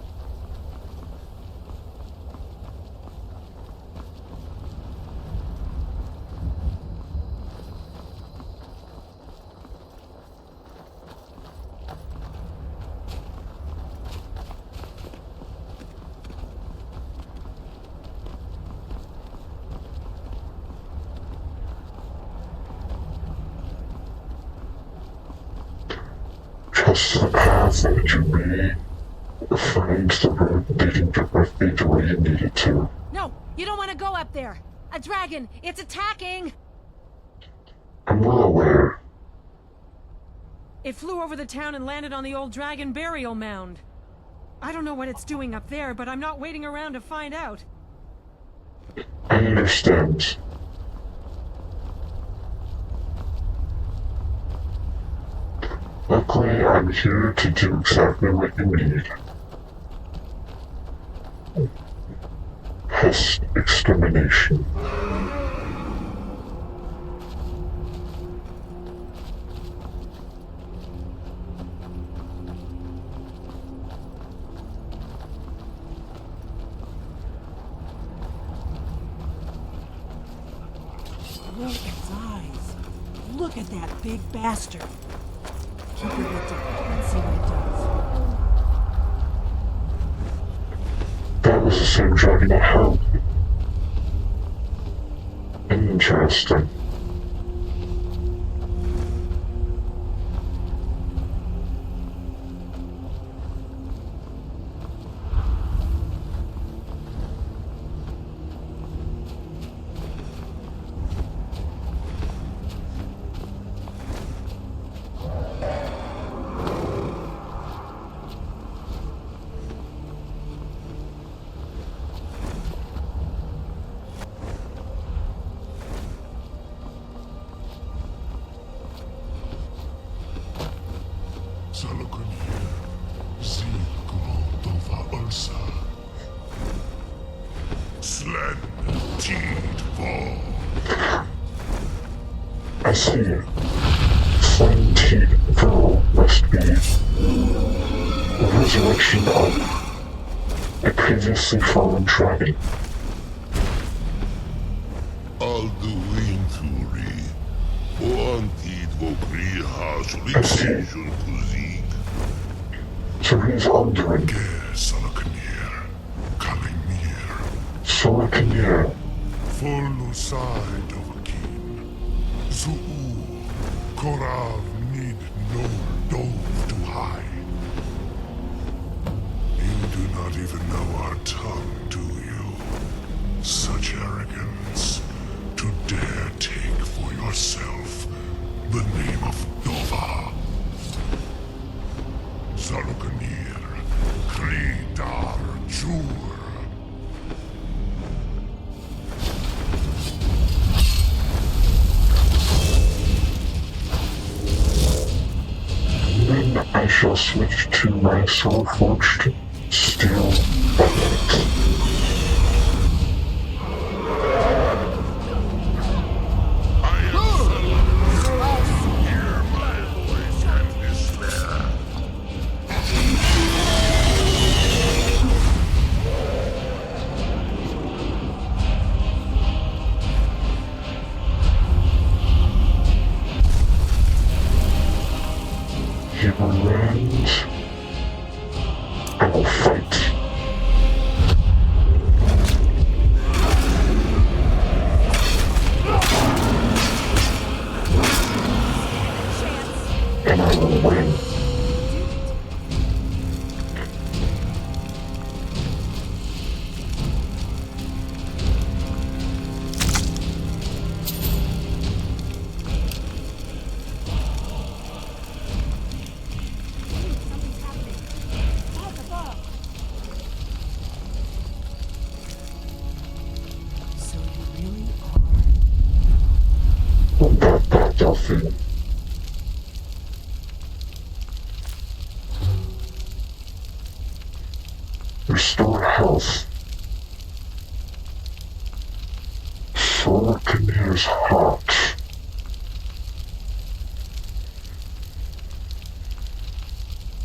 Trust the path that you may find the road leading directly to where you need it to. No, you don't want to go up there. A dragon, it's attacking! I'm well aware. It flew over the town and landed on the old dragon burial mound. I don't know what it's doing up there, but I'm not waiting around to find out. I understand. Luckily, I'm here to do exactly what you need. Pest extermination. Look at its eyes. Look at that big bastard. Keep your head down and see what it does. That was the same dragon that helped. Interesting. I see. Slanted Pearl must be the resurrection of a previously fallen dragon. I see. So he's Alduin. Solaknir. Full side of a king. Zuu, Korav need no dove to hide. You do not even know our tongue, do you? Such arrogance to dare take for yourself the name of Dova. Zaluknir, Kridar Jur. I shall switch to my soul-forged steel bullet. Human range. I will fight. And I will win. That Delphine. Restore health. Sorkinir's heart.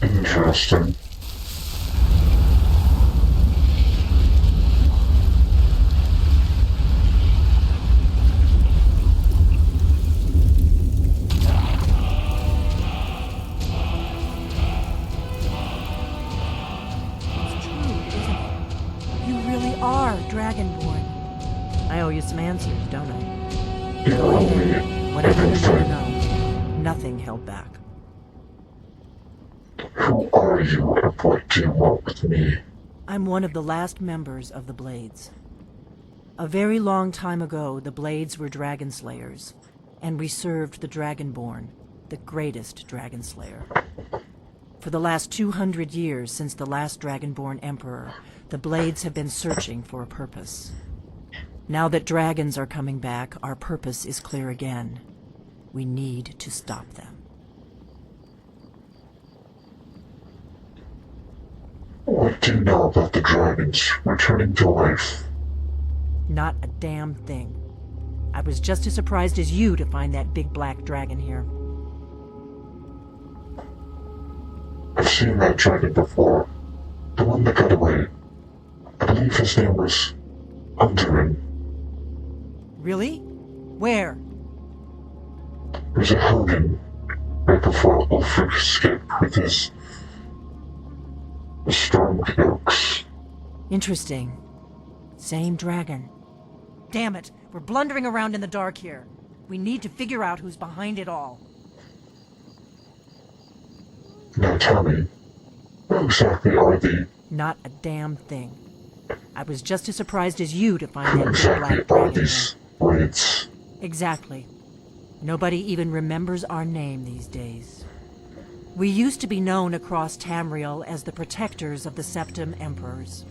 Interesting. Dragonborn. I owe you some answers, don't I? You owe me Whatever you want to everything. know. Nothing held back. Who are you and what do you want with me? I'm one of the last members of the Blades. A very long time ago, the Blades were dragon slayers, and we served the Dragonborn, the greatest dragon slayer. For the last 200 years since the last Dragonborn Emperor, the Blades have been searching for a purpose. Now that dragons are coming back, our purpose is clear again. We need to stop them. What do you know about the dragons returning to life? Not a damn thing. I was just as surprised as you to find that big black dragon here. I've seen that dragon before. The one that got away. I believe his name was Underin. Really? Where? There's a Helgen right before Ulfric escaped with his storm cloaks. Interesting. Same dragon. Damn it, we're blundering around in the dark here. We need to figure out who's behind it all. Now tell me, who exactly are the... Not a damn thing. I was just as surprised as you to find Who that big exactly black are dragon these here. Blades? Exactly. Nobody even remembers our name these days. We used to be known across Tamriel as the protectors of the Septim Emperors.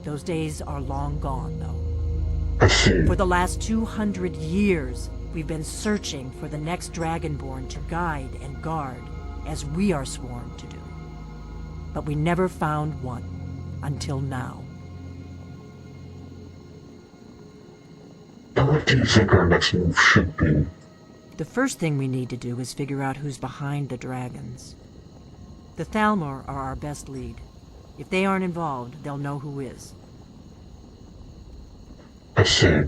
Those days are long gone, though. I see. For the last 200 years, we've been searching for the next Dragonborn to guide and guard, as we are sworn to do. But we never found one, until now. And what do you think our next move should be? The first thing we need to do is figure out who's behind the dragons. The Thalmor are our best lead. If they aren't involved, they'll know who is. I see.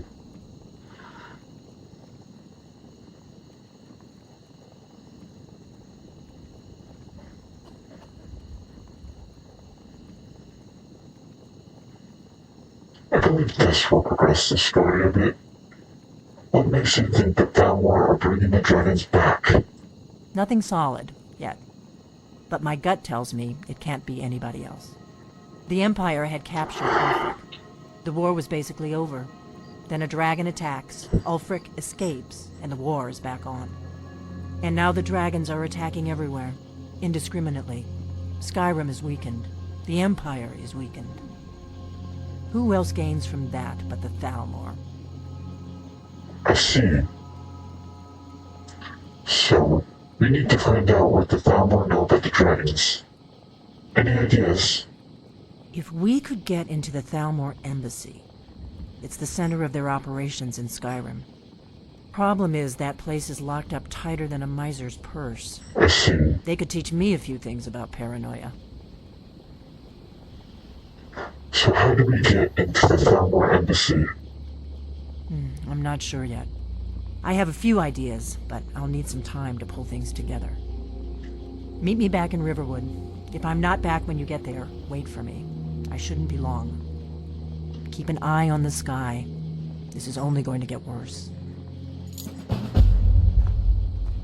I believe this will progress the story a bit. What makes you think that Thalmor are bringing the dragons back? Nothing solid, yet. But my gut tells me it can't be anybody else. The Empire had captured Ulfric. The war was basically over. Then a dragon attacks, Ulfric escapes, and the war is back on. And now the dragons are attacking everywhere, indiscriminately. Skyrim is weakened. The Empire is weakened. Who else gains from that but the Thalmor? I see. So, We need to find out what the Thalmor know about the dragons. Any ideas? If we could get into the Thalmor embassy, it's the center of their operations in Skyrim. Problem is, that place is locked up tighter than a miser's purse. I see. They could teach me a few things about paranoia. So how do we get into the Thalmor embassy? I'm not sure yet. I have a few ideas, but I'll need some time to pull things together. Meet me back in Riverwood. If I'm not back when you get there, wait for me. I shouldn't be long. Keep an eye on the sky. This is only going to get worse.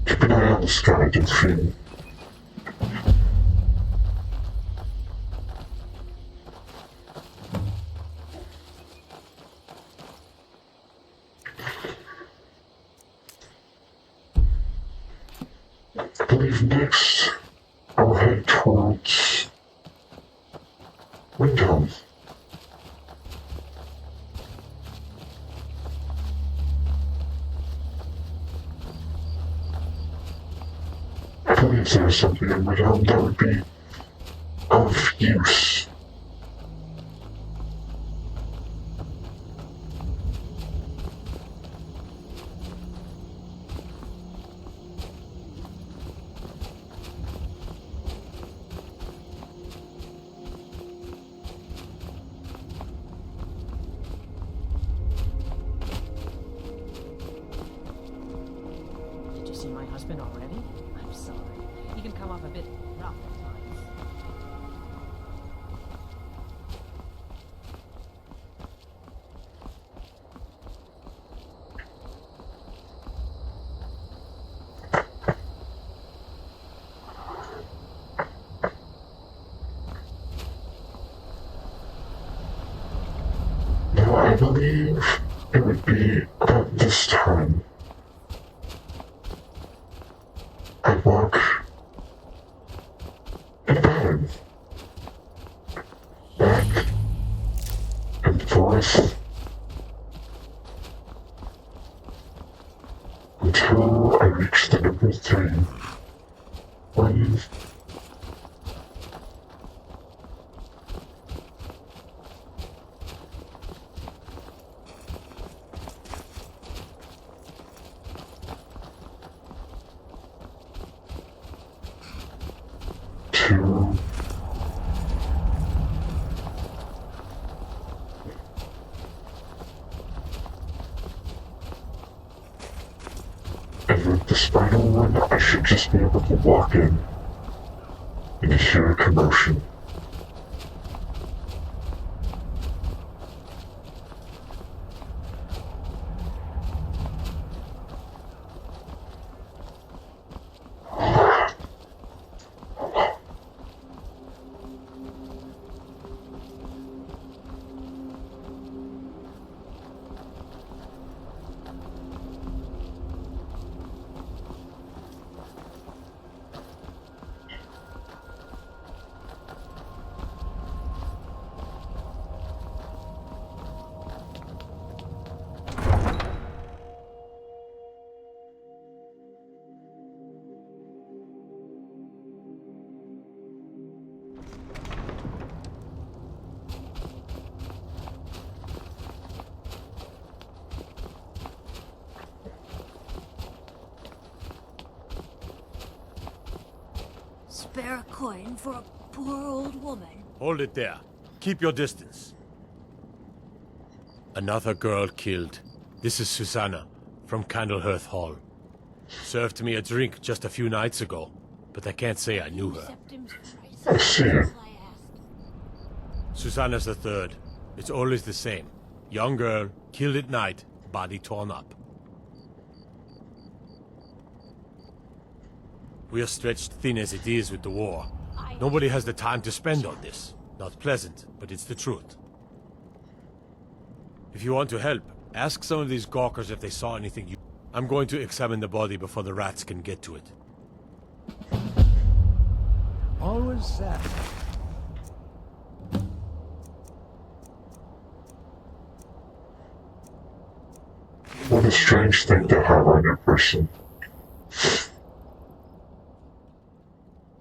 Keep an eye on the sky, Delphine. I believe next I'll head towards Windhelm. I believe there is something in Windhelm that would be of use. Did you see my husband already? I'm sorry. He can come off a bit rough at times. Now I believe it would be about this time. I walk in a pattern. Back and forth until I reach the number 3. 1, 2, and with the spinal one, I should just be able to walk in and hear a commotion. Spare a coin for a poor old woman. Hold it there. Keep your distance. Another girl killed. This is Susanna, from Candlehearth Hall. Served me a drink just a few nights ago, but I can't say I knew her. I see. Susanna's the third. It's always the same. Young girl, killed at night, body torn up. We are stretched thin as it is with the war. Nobody has the time to spend on this. Not pleasant, but it's the truth. If you want to help, ask some of these gawkers if they saw anything you... I'm going to examine the body before the rats can get to it. Always sad. What a strange thing to have on your person.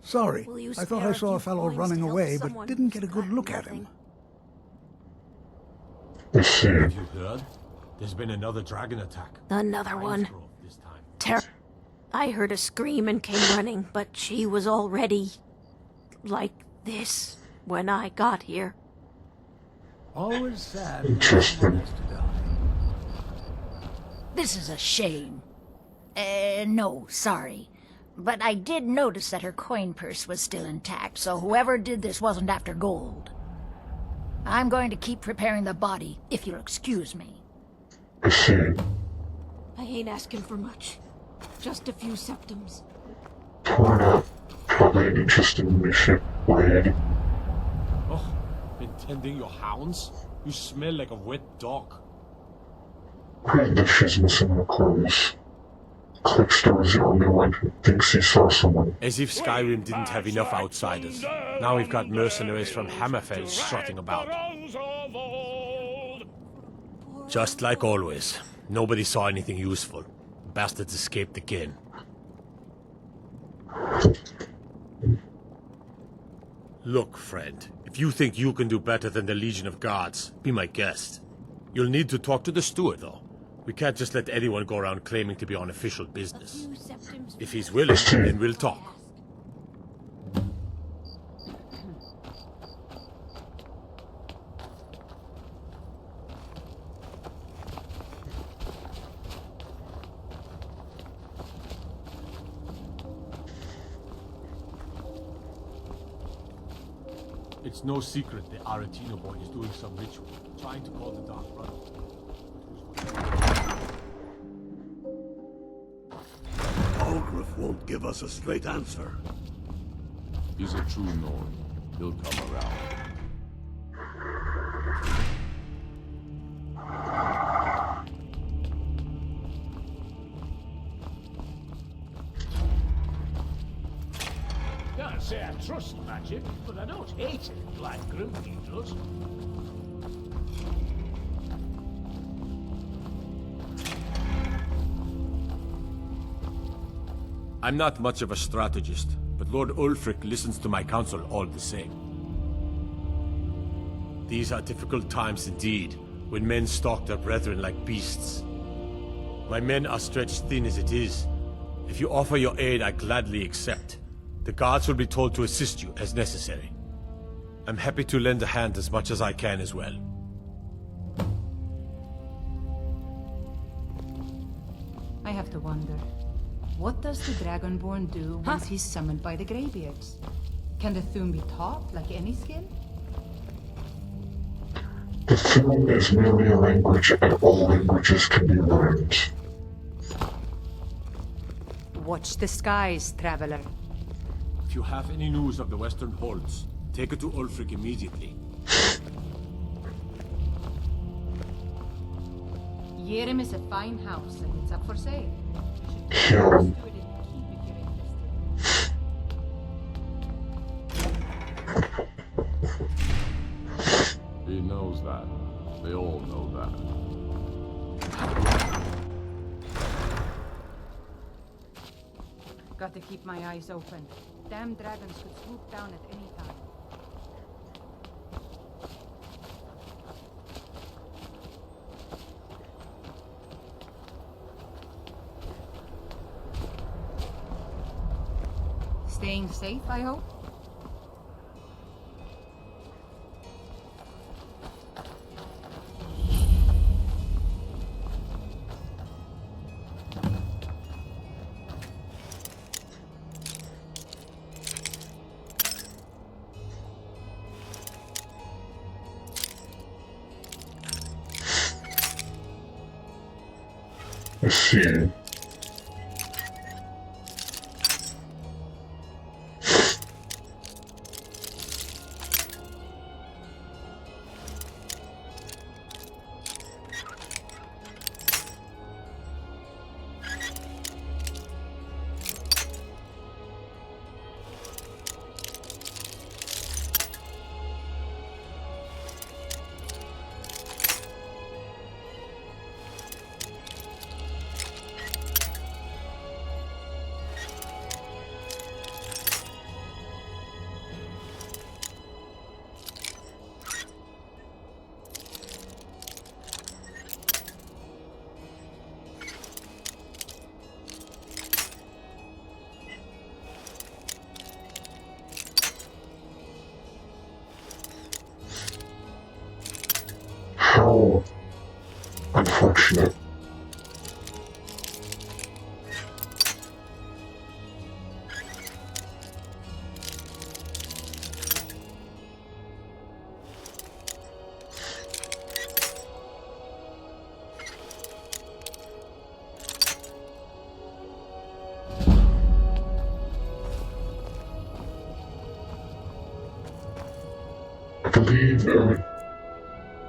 Sorry, Will you I thought spare I a saw a few fellow coins running to help away, but someone didn't get a who's good got look at nothing? him. Have you heard? There's been another dragon attack. Another one. I heard a scream and came running, but she was already like this when I got here. Always sad. Interesting. This is a shame. No, sorry. But I did notice that her coin purse was still intact, so whoever did this wasn't after gold. I'm going to keep preparing the body, if you'll excuse me. I see. I ain't asking for much. Just a few septims. Torn up. Probably an interesting mission. Blade. Oh, been tending your hounds? You smell like a wet dog. Great that she's missing her clothes. Clickster was the only one who thinks he saw someone. As if Skyrim didn't have enough outsiders. Now we've got mercenaries from Hammerfell strutting about. Just like always. Nobody saw anything useful. Bastards escaped again. Look, friend. If you think you can do better than the Legion of Guards, be my guest. You'll need to talk to the steward, though. We can't just let anyone go around claiming to be on official business. If he's willing, then we'll talk. It's no secret the Aretino boy is doing some ritual, trying to call the Dark Brotherhood. Ulgrif won't give us a straight answer. He's a true Norn. He'll come around. Can't say I trust magic, but I don't hate it like Grimke does. I'm not much of a strategist, but Lord Ulfric listens to my counsel all the same. These are difficult times indeed, when men stalk their brethren like beasts. My men are stretched thin as it is. If you offer your aid, I gladly accept. The guards will be told to assist you as necessary. I'm happy to lend a hand as much as I can as well. I have to wonder. What does the Dragonborn do once he's summoned by the Greybeards? Can the Thune be taught like any skill? The Thune is merely a language, and all languages can be learned. Watch the skies, traveler. If you have any news of the Western Holds, take it to Ulfric immediately. Yeren is a fine house, and it's up for sale. Kill him. He knows that. They all know that. Got to keep my eyes open. Damn dragons could swoop down at any time. Staying safe, I hope? I see. believe it would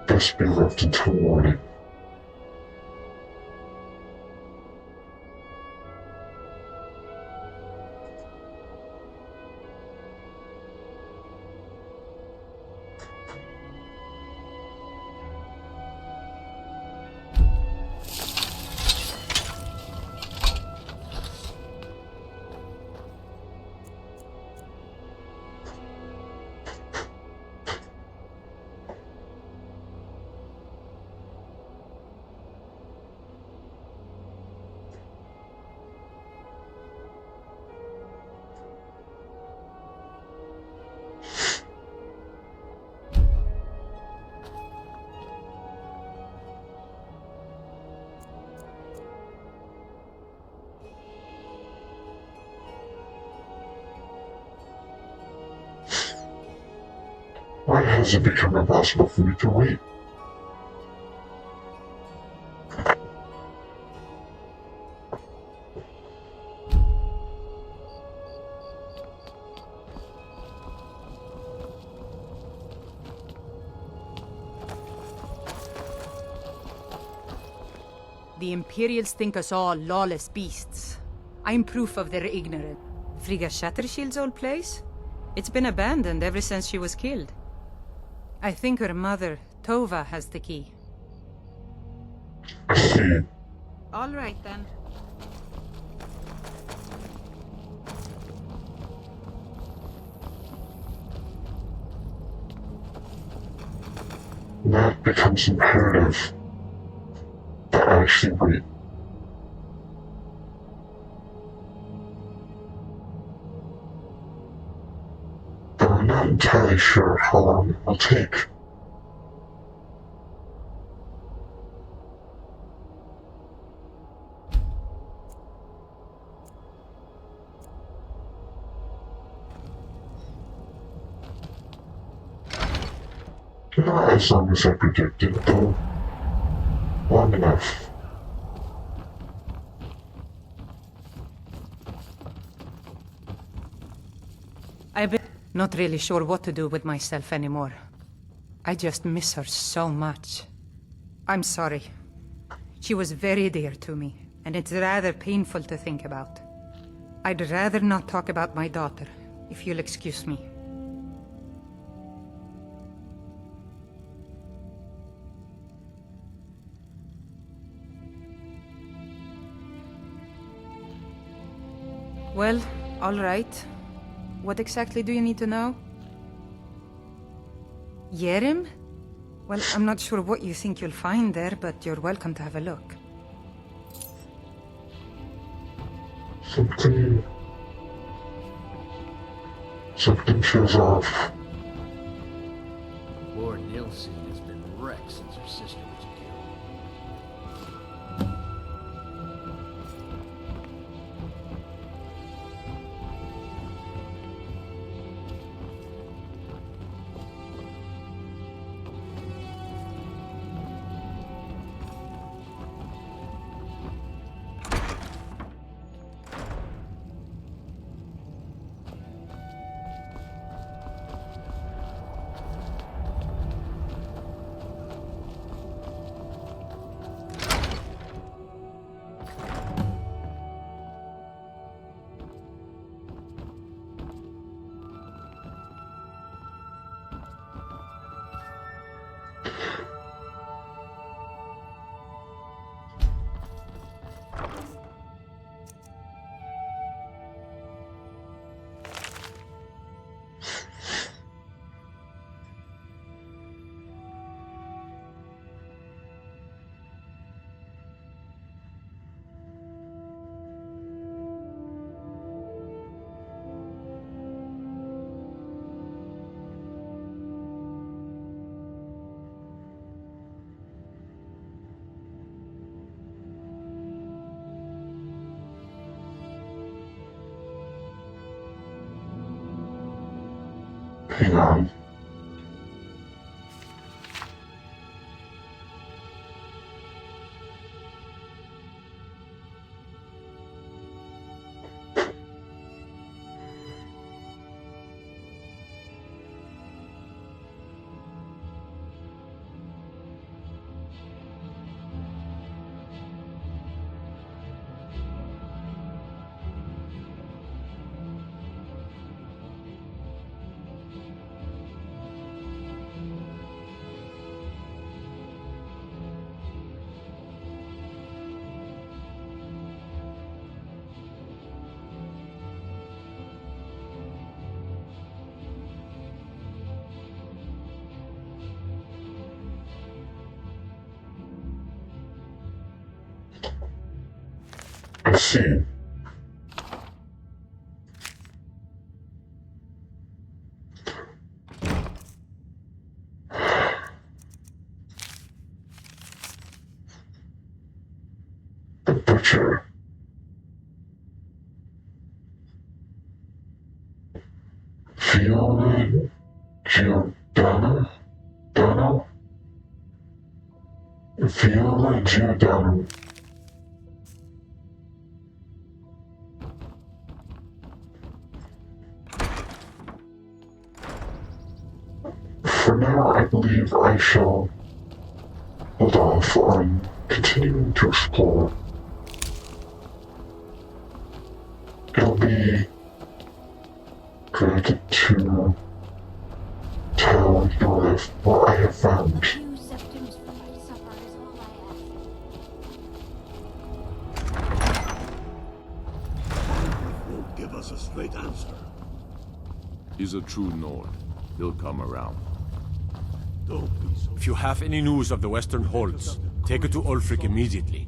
best be left until morning. Why has it become impossible for me to wait? The Imperials think us all lawless beasts. I'm proof of their ignorance. Frigga Shattershield's old place? It's been abandoned ever since she was killed. I think her mother, Tova, has the key. All right, then. That becomes imperative that I actually wait. But I'm not entirely sure how long it will take. Not as long as I predicted, though. Long enough. I've been not really sure what to do with myself anymore. I just miss her so much. I'm sorry. She was very dear to me, and it's rather painful to think about. I'd rather not talk about my daughter, if you'll excuse me. Well, all right. What exactly do you need to know? Yerim? Well, I'm not sure what you think you'll find there, but you're welcome to have a look. Something feels off. Poor Nilsson has been wrecked since her sister was killed. Hang on. I see. The butcher. Fiona Giordano? Dono? Fiona Giordano. For now, I believe I shall hold off on continuing to explore. It'll be good to tell you what I have found. Won't give us a straight answer. He's a true Nord. He'll come around. Don't be so. If you have any news of the Western Holds, take it to Ulfric immediately.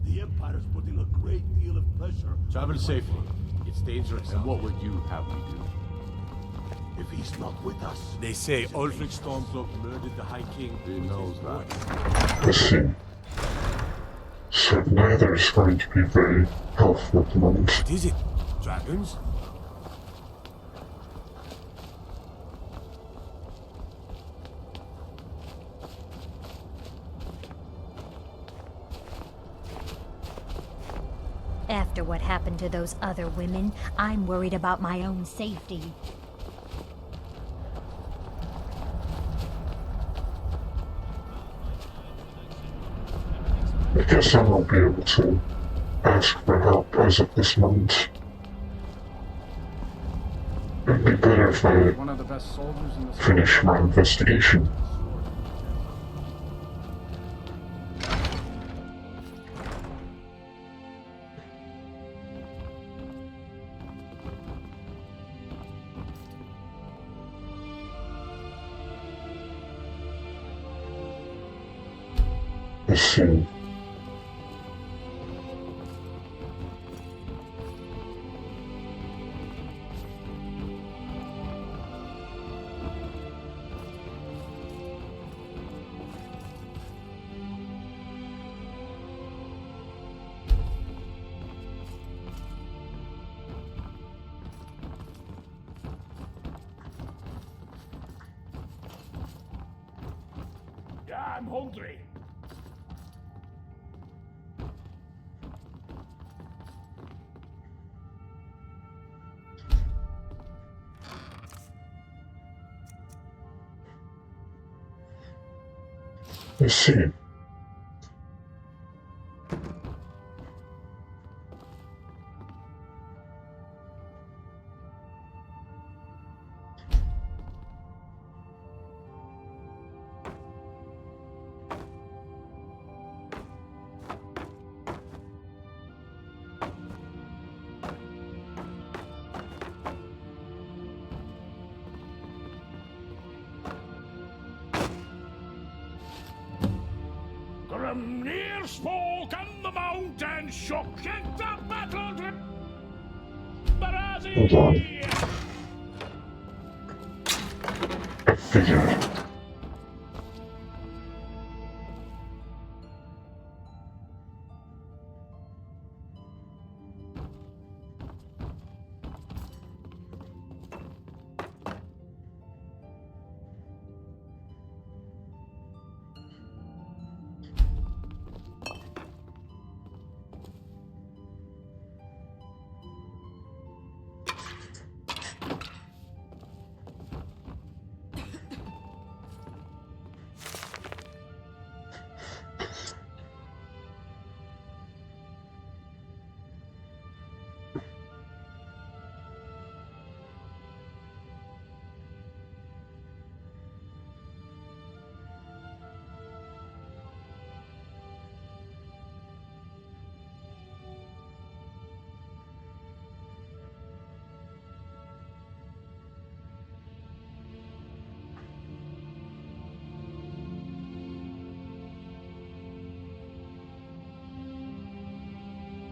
The Empire's putting a great deal of pressure. Travel safely. It's dangerous. And what would you have me do? If he's not with us. They say Ulfric Stormcloak murdered the High King. He knows that. Listen. So neither is going to be very helpful at the moment. What is it? Dragons? After what happened to those other women, I'm worried about my own safety. I guess I won't be able to ask for help as of this moment. It'd be better if I One of the best soldiers in the finish my investigation. Let's see. Yeah, I'm hungry. Let's see. Grimnir spoke and the mountain shook into battle. Hold on. I figured.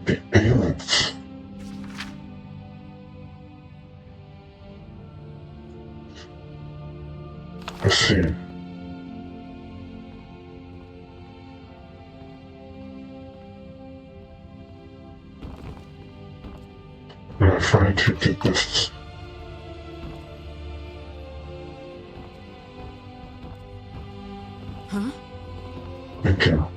The alien I see. When I find who did this. Huh? Thank you.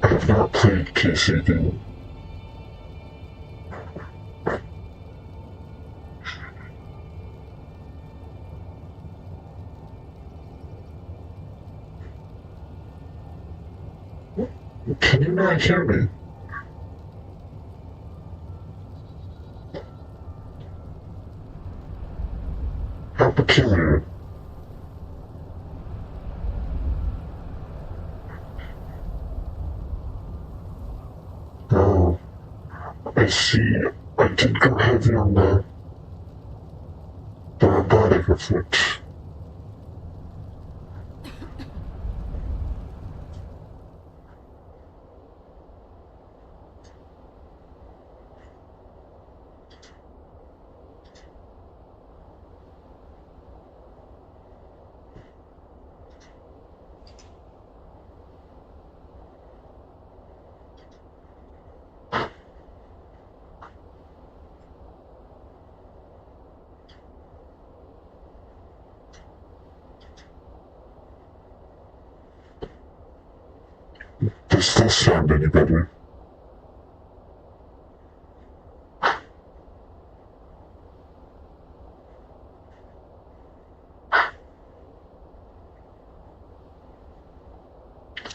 I have not played KCD. Can you not hear me? How peculiar. Oh, I see. I did go heavy on the robotic effect. Does this sound any better?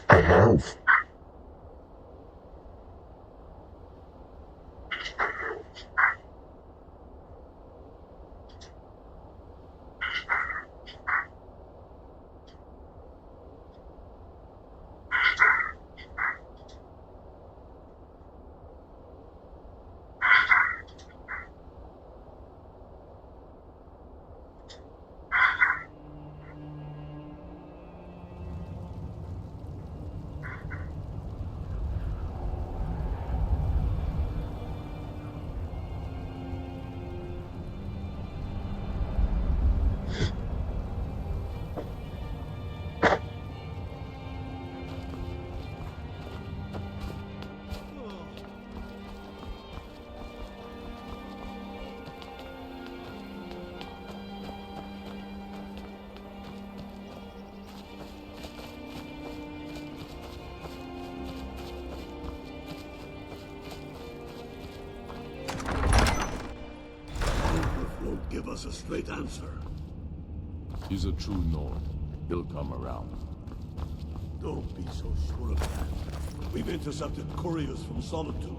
I have. Give us a straight answer. He's a true Nord. He'll come around. Don't be so sure of that. We've intercepted couriers from Solitude.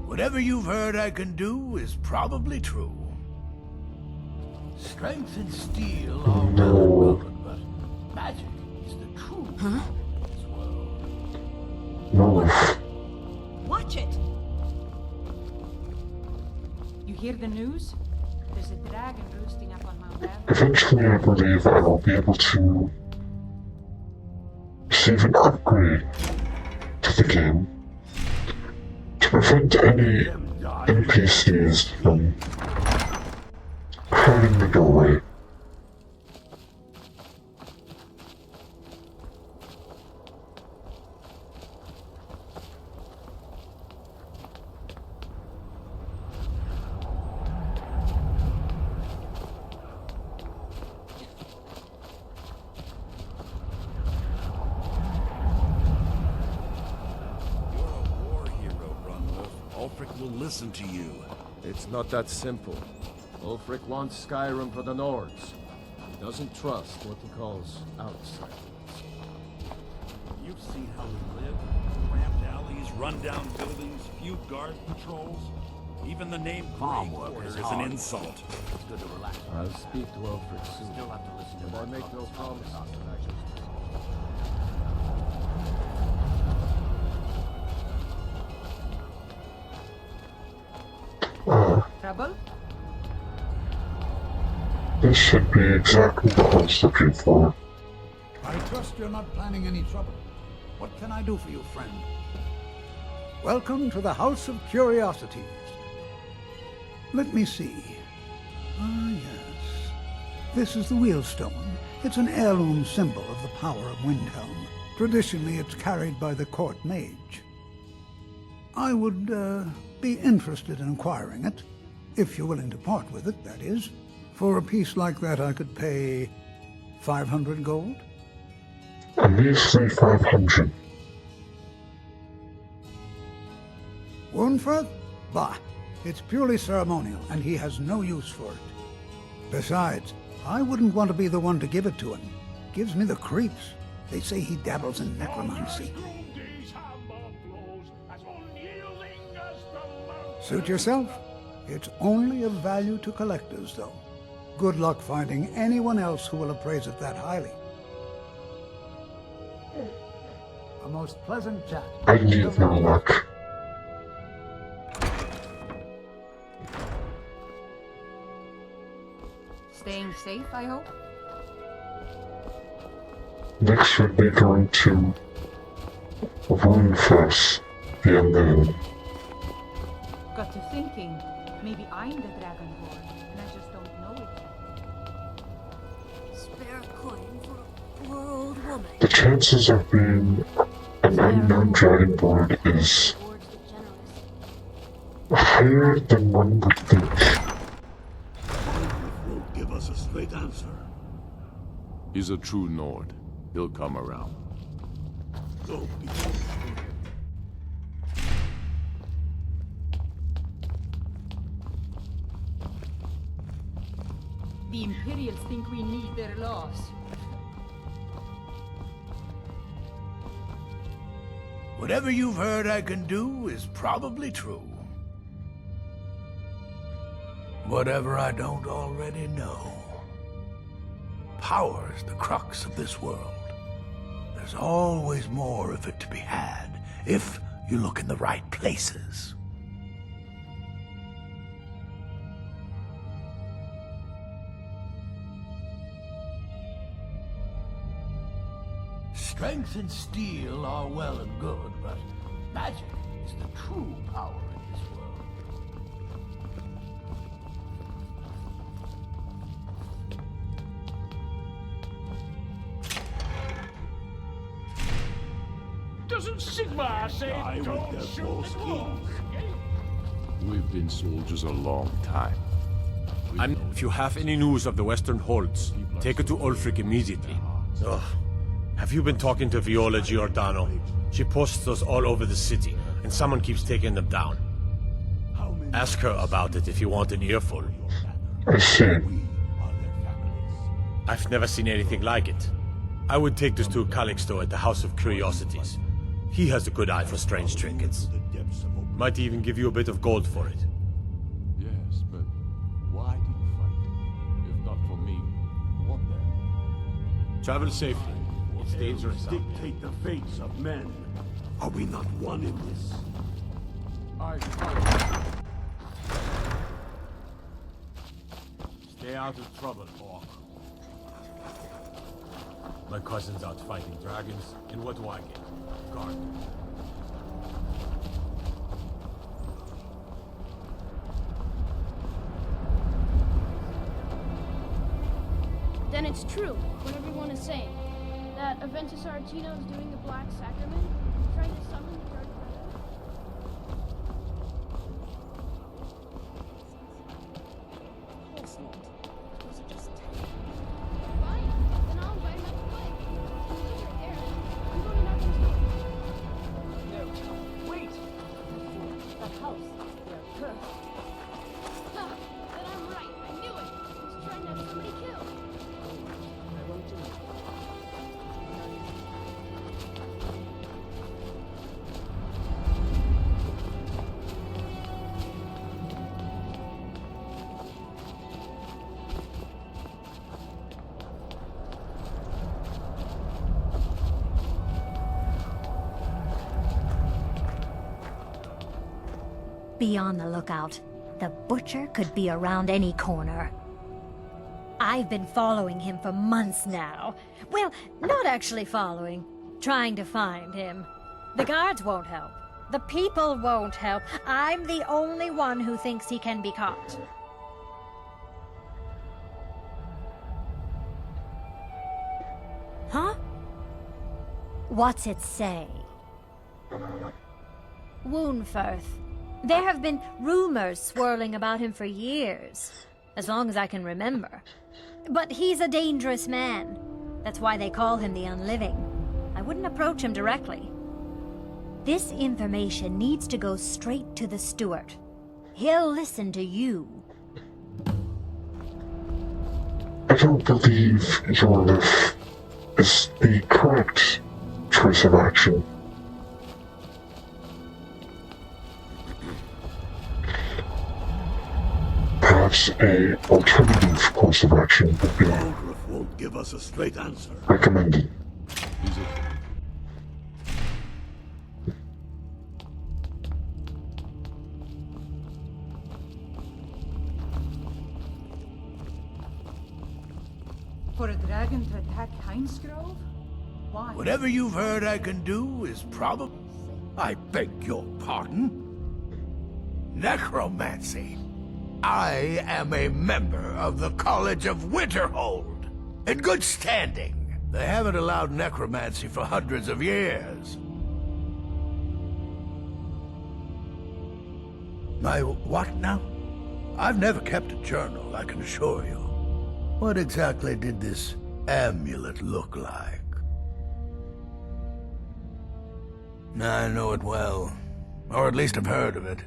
Whatever you've heard I can do is probably true. Strength and steel are well welcome, but magic is the true power in this world. No. Watch it! You hear the news? There's a dragon roosting up on Mount Everest. Eventually, I believe I will be able to receive an upgrade to the game to prevent any NPCs from hiding the doorway. Will listen to you. It's not that simple. Ulfric wants Skyrim for the Nords. He doesn't trust what he calls outsiders. You've seen how we live. Cramped alleys, run-down buildings, few guard patrols. Even the name Farm Grey work Quarter is is an hard. insult. It's good to relax. I'll speak to Ulfric soon. Still have to listen to But I my make no promises. promises. Trouble? This should be exactly what I was looking for. I trust you're not planning any trouble. What can I do for you, friend? Welcome to the House of Curiosities. Let me see. Ah, yes. This is the Wheelstone. It's an heirloom symbol of the power of Windhelm. Traditionally, it's carried by the court mage. I would, be interested in acquiring it. If you're willing to part with it, that is. For a piece like that, I could pay 500 gold. A measly 500. Wurnfirth? Bah, it's purely ceremonial, and he has no use for it. Besides, I wouldn't want to be the one to give it to him. Gives me the creeps. They say he dabbles in necromancy. Suit yourself. It's only of value to collectors, though. Good luck finding anyone else who will appraise it that highly. A most pleasant chat. I need no luck. Staying safe, I hope? Next we'll be going to Wurnfirth, the Unknown. Got to thinking, maybe I'm the Dragonborn, and I just don't know it yet. Spare a coin for a poor old woman. The chances of being an unknown dragonborn is higher than one would think. Won't give us a straight answer. He's a true Nord. He'll come around. Don't be The Imperials think we need their laws. Whatever you've heard I can do is probably true. Whatever I don't already know. Power's the crux of this world. There's always more of it to be had, if you look in the right places. Strength and steel are well and good, but magic is the true power in this world. Doesn't Sigmar say Die with don't their shoot false the wolves? We've been soldiers a long time. If you have any news of the Western Holds, take it to Ulfric immediately. Ugh. Have you been talking to Viola Giordano? She posts those all over the city, and someone keeps taking them down. Ask her about it if you want an earful. I see. I've never seen anything like it. I would take this to Calixto at the House of Curiosities. He has a good eye for strange trinkets. Might even give you a bit of gold for it. Yes, but why did you fight? If not for me, what then? Travel safely. It's dangerous out there. Dictate the fates of men. Are we not one in this? Stay out of trouble, Hawk. My cousin's out fighting dragons, and what do I get? Guard. Then it's true, what everyone is saying. That Aventus Aretino is doing the Black Sacrament, trying to summon the Dark Brotherhood. Of course not. Those are just fine, then I'll invite him out to play. He's right there. I'm going to knock his door. No, wait! That house, they're cursed. Ha! Then I'm right. I knew it. He's trying to have somebody killed. I won't do it. Be on the lookout. The butcher could be around any corner. I've been following him for months now. Well, not actually following. Trying to find him. The guards won't help. The people won't help. I'm the only one who thinks he can be caught. Huh? What's it say? Woundfirth. There have been rumors swirling about him for years, as long as I can remember. But he's a dangerous man. That's why they call him the Unliving. I wouldn't approach him directly. This information needs to go straight to the steward. He'll listen to you. I don't believe your life is the correct choice of action. Perhaps a alternative course of action would be Aldrich won't give us a straight answer. recommended. For a dragon to attack Heinsgrove? Why? Whatever you've heard I can do is probably... I beg your pardon? Necromancy. I am a member of the College of Winterhold. In good standing. They haven't allowed necromancy for hundreds of years. My what now? I've never kept a journal, I can assure you. What exactly did this amulet look like? I know it well, or at least I've heard of it.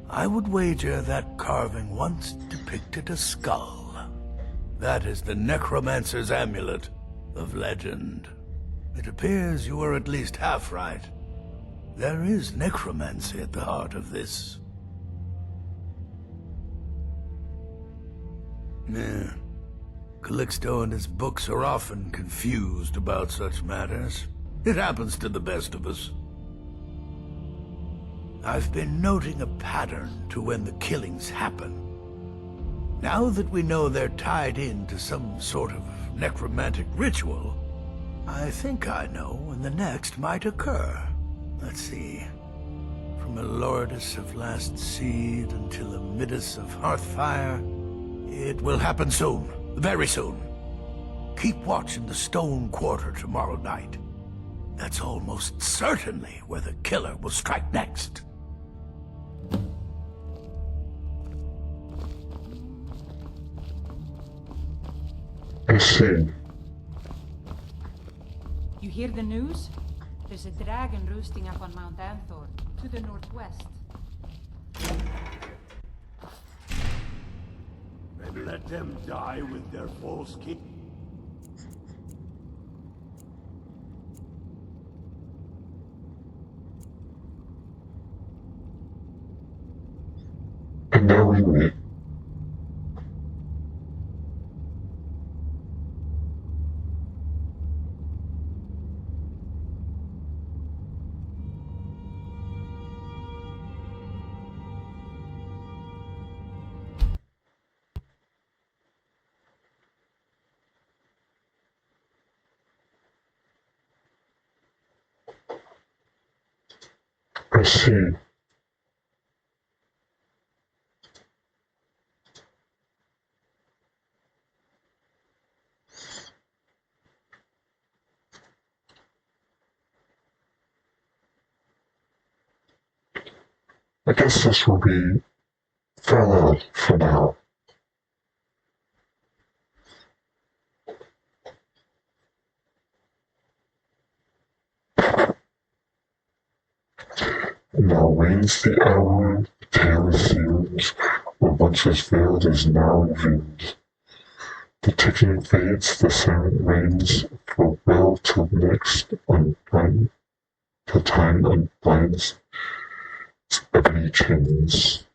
I would wager that carving once depicted a skull. That is the necromancer's amulet of legend. It appears you were at least half right. There is necromancy at the heart of this. Yeah. Calixto and his books are often confused about such matters. It happens to the best of us. I've been noting a pattern to when the killings happen. Now that we know they're tied into some sort of necromantic ritual, I think I know when the next might occur. Let's see. From a Lordus of Last Seed until a Midas of Hearthfire, it will happen soon. Very soon. Keep watch in the Stone Quarter tomorrow night. That's almost certainly where the killer will strike next. I see. You hear the news? There's a dragon roosting up on Mount Anthor, to the northwest. And let them die with their false king. And now we wait. I see. I guess this will be farewell for now. Now wanes the hour, the tale is sealed, what once was veiled is now revealed. The ticking fades, the silent reigns, for well till next unblind, till time unblinds its ebony chains.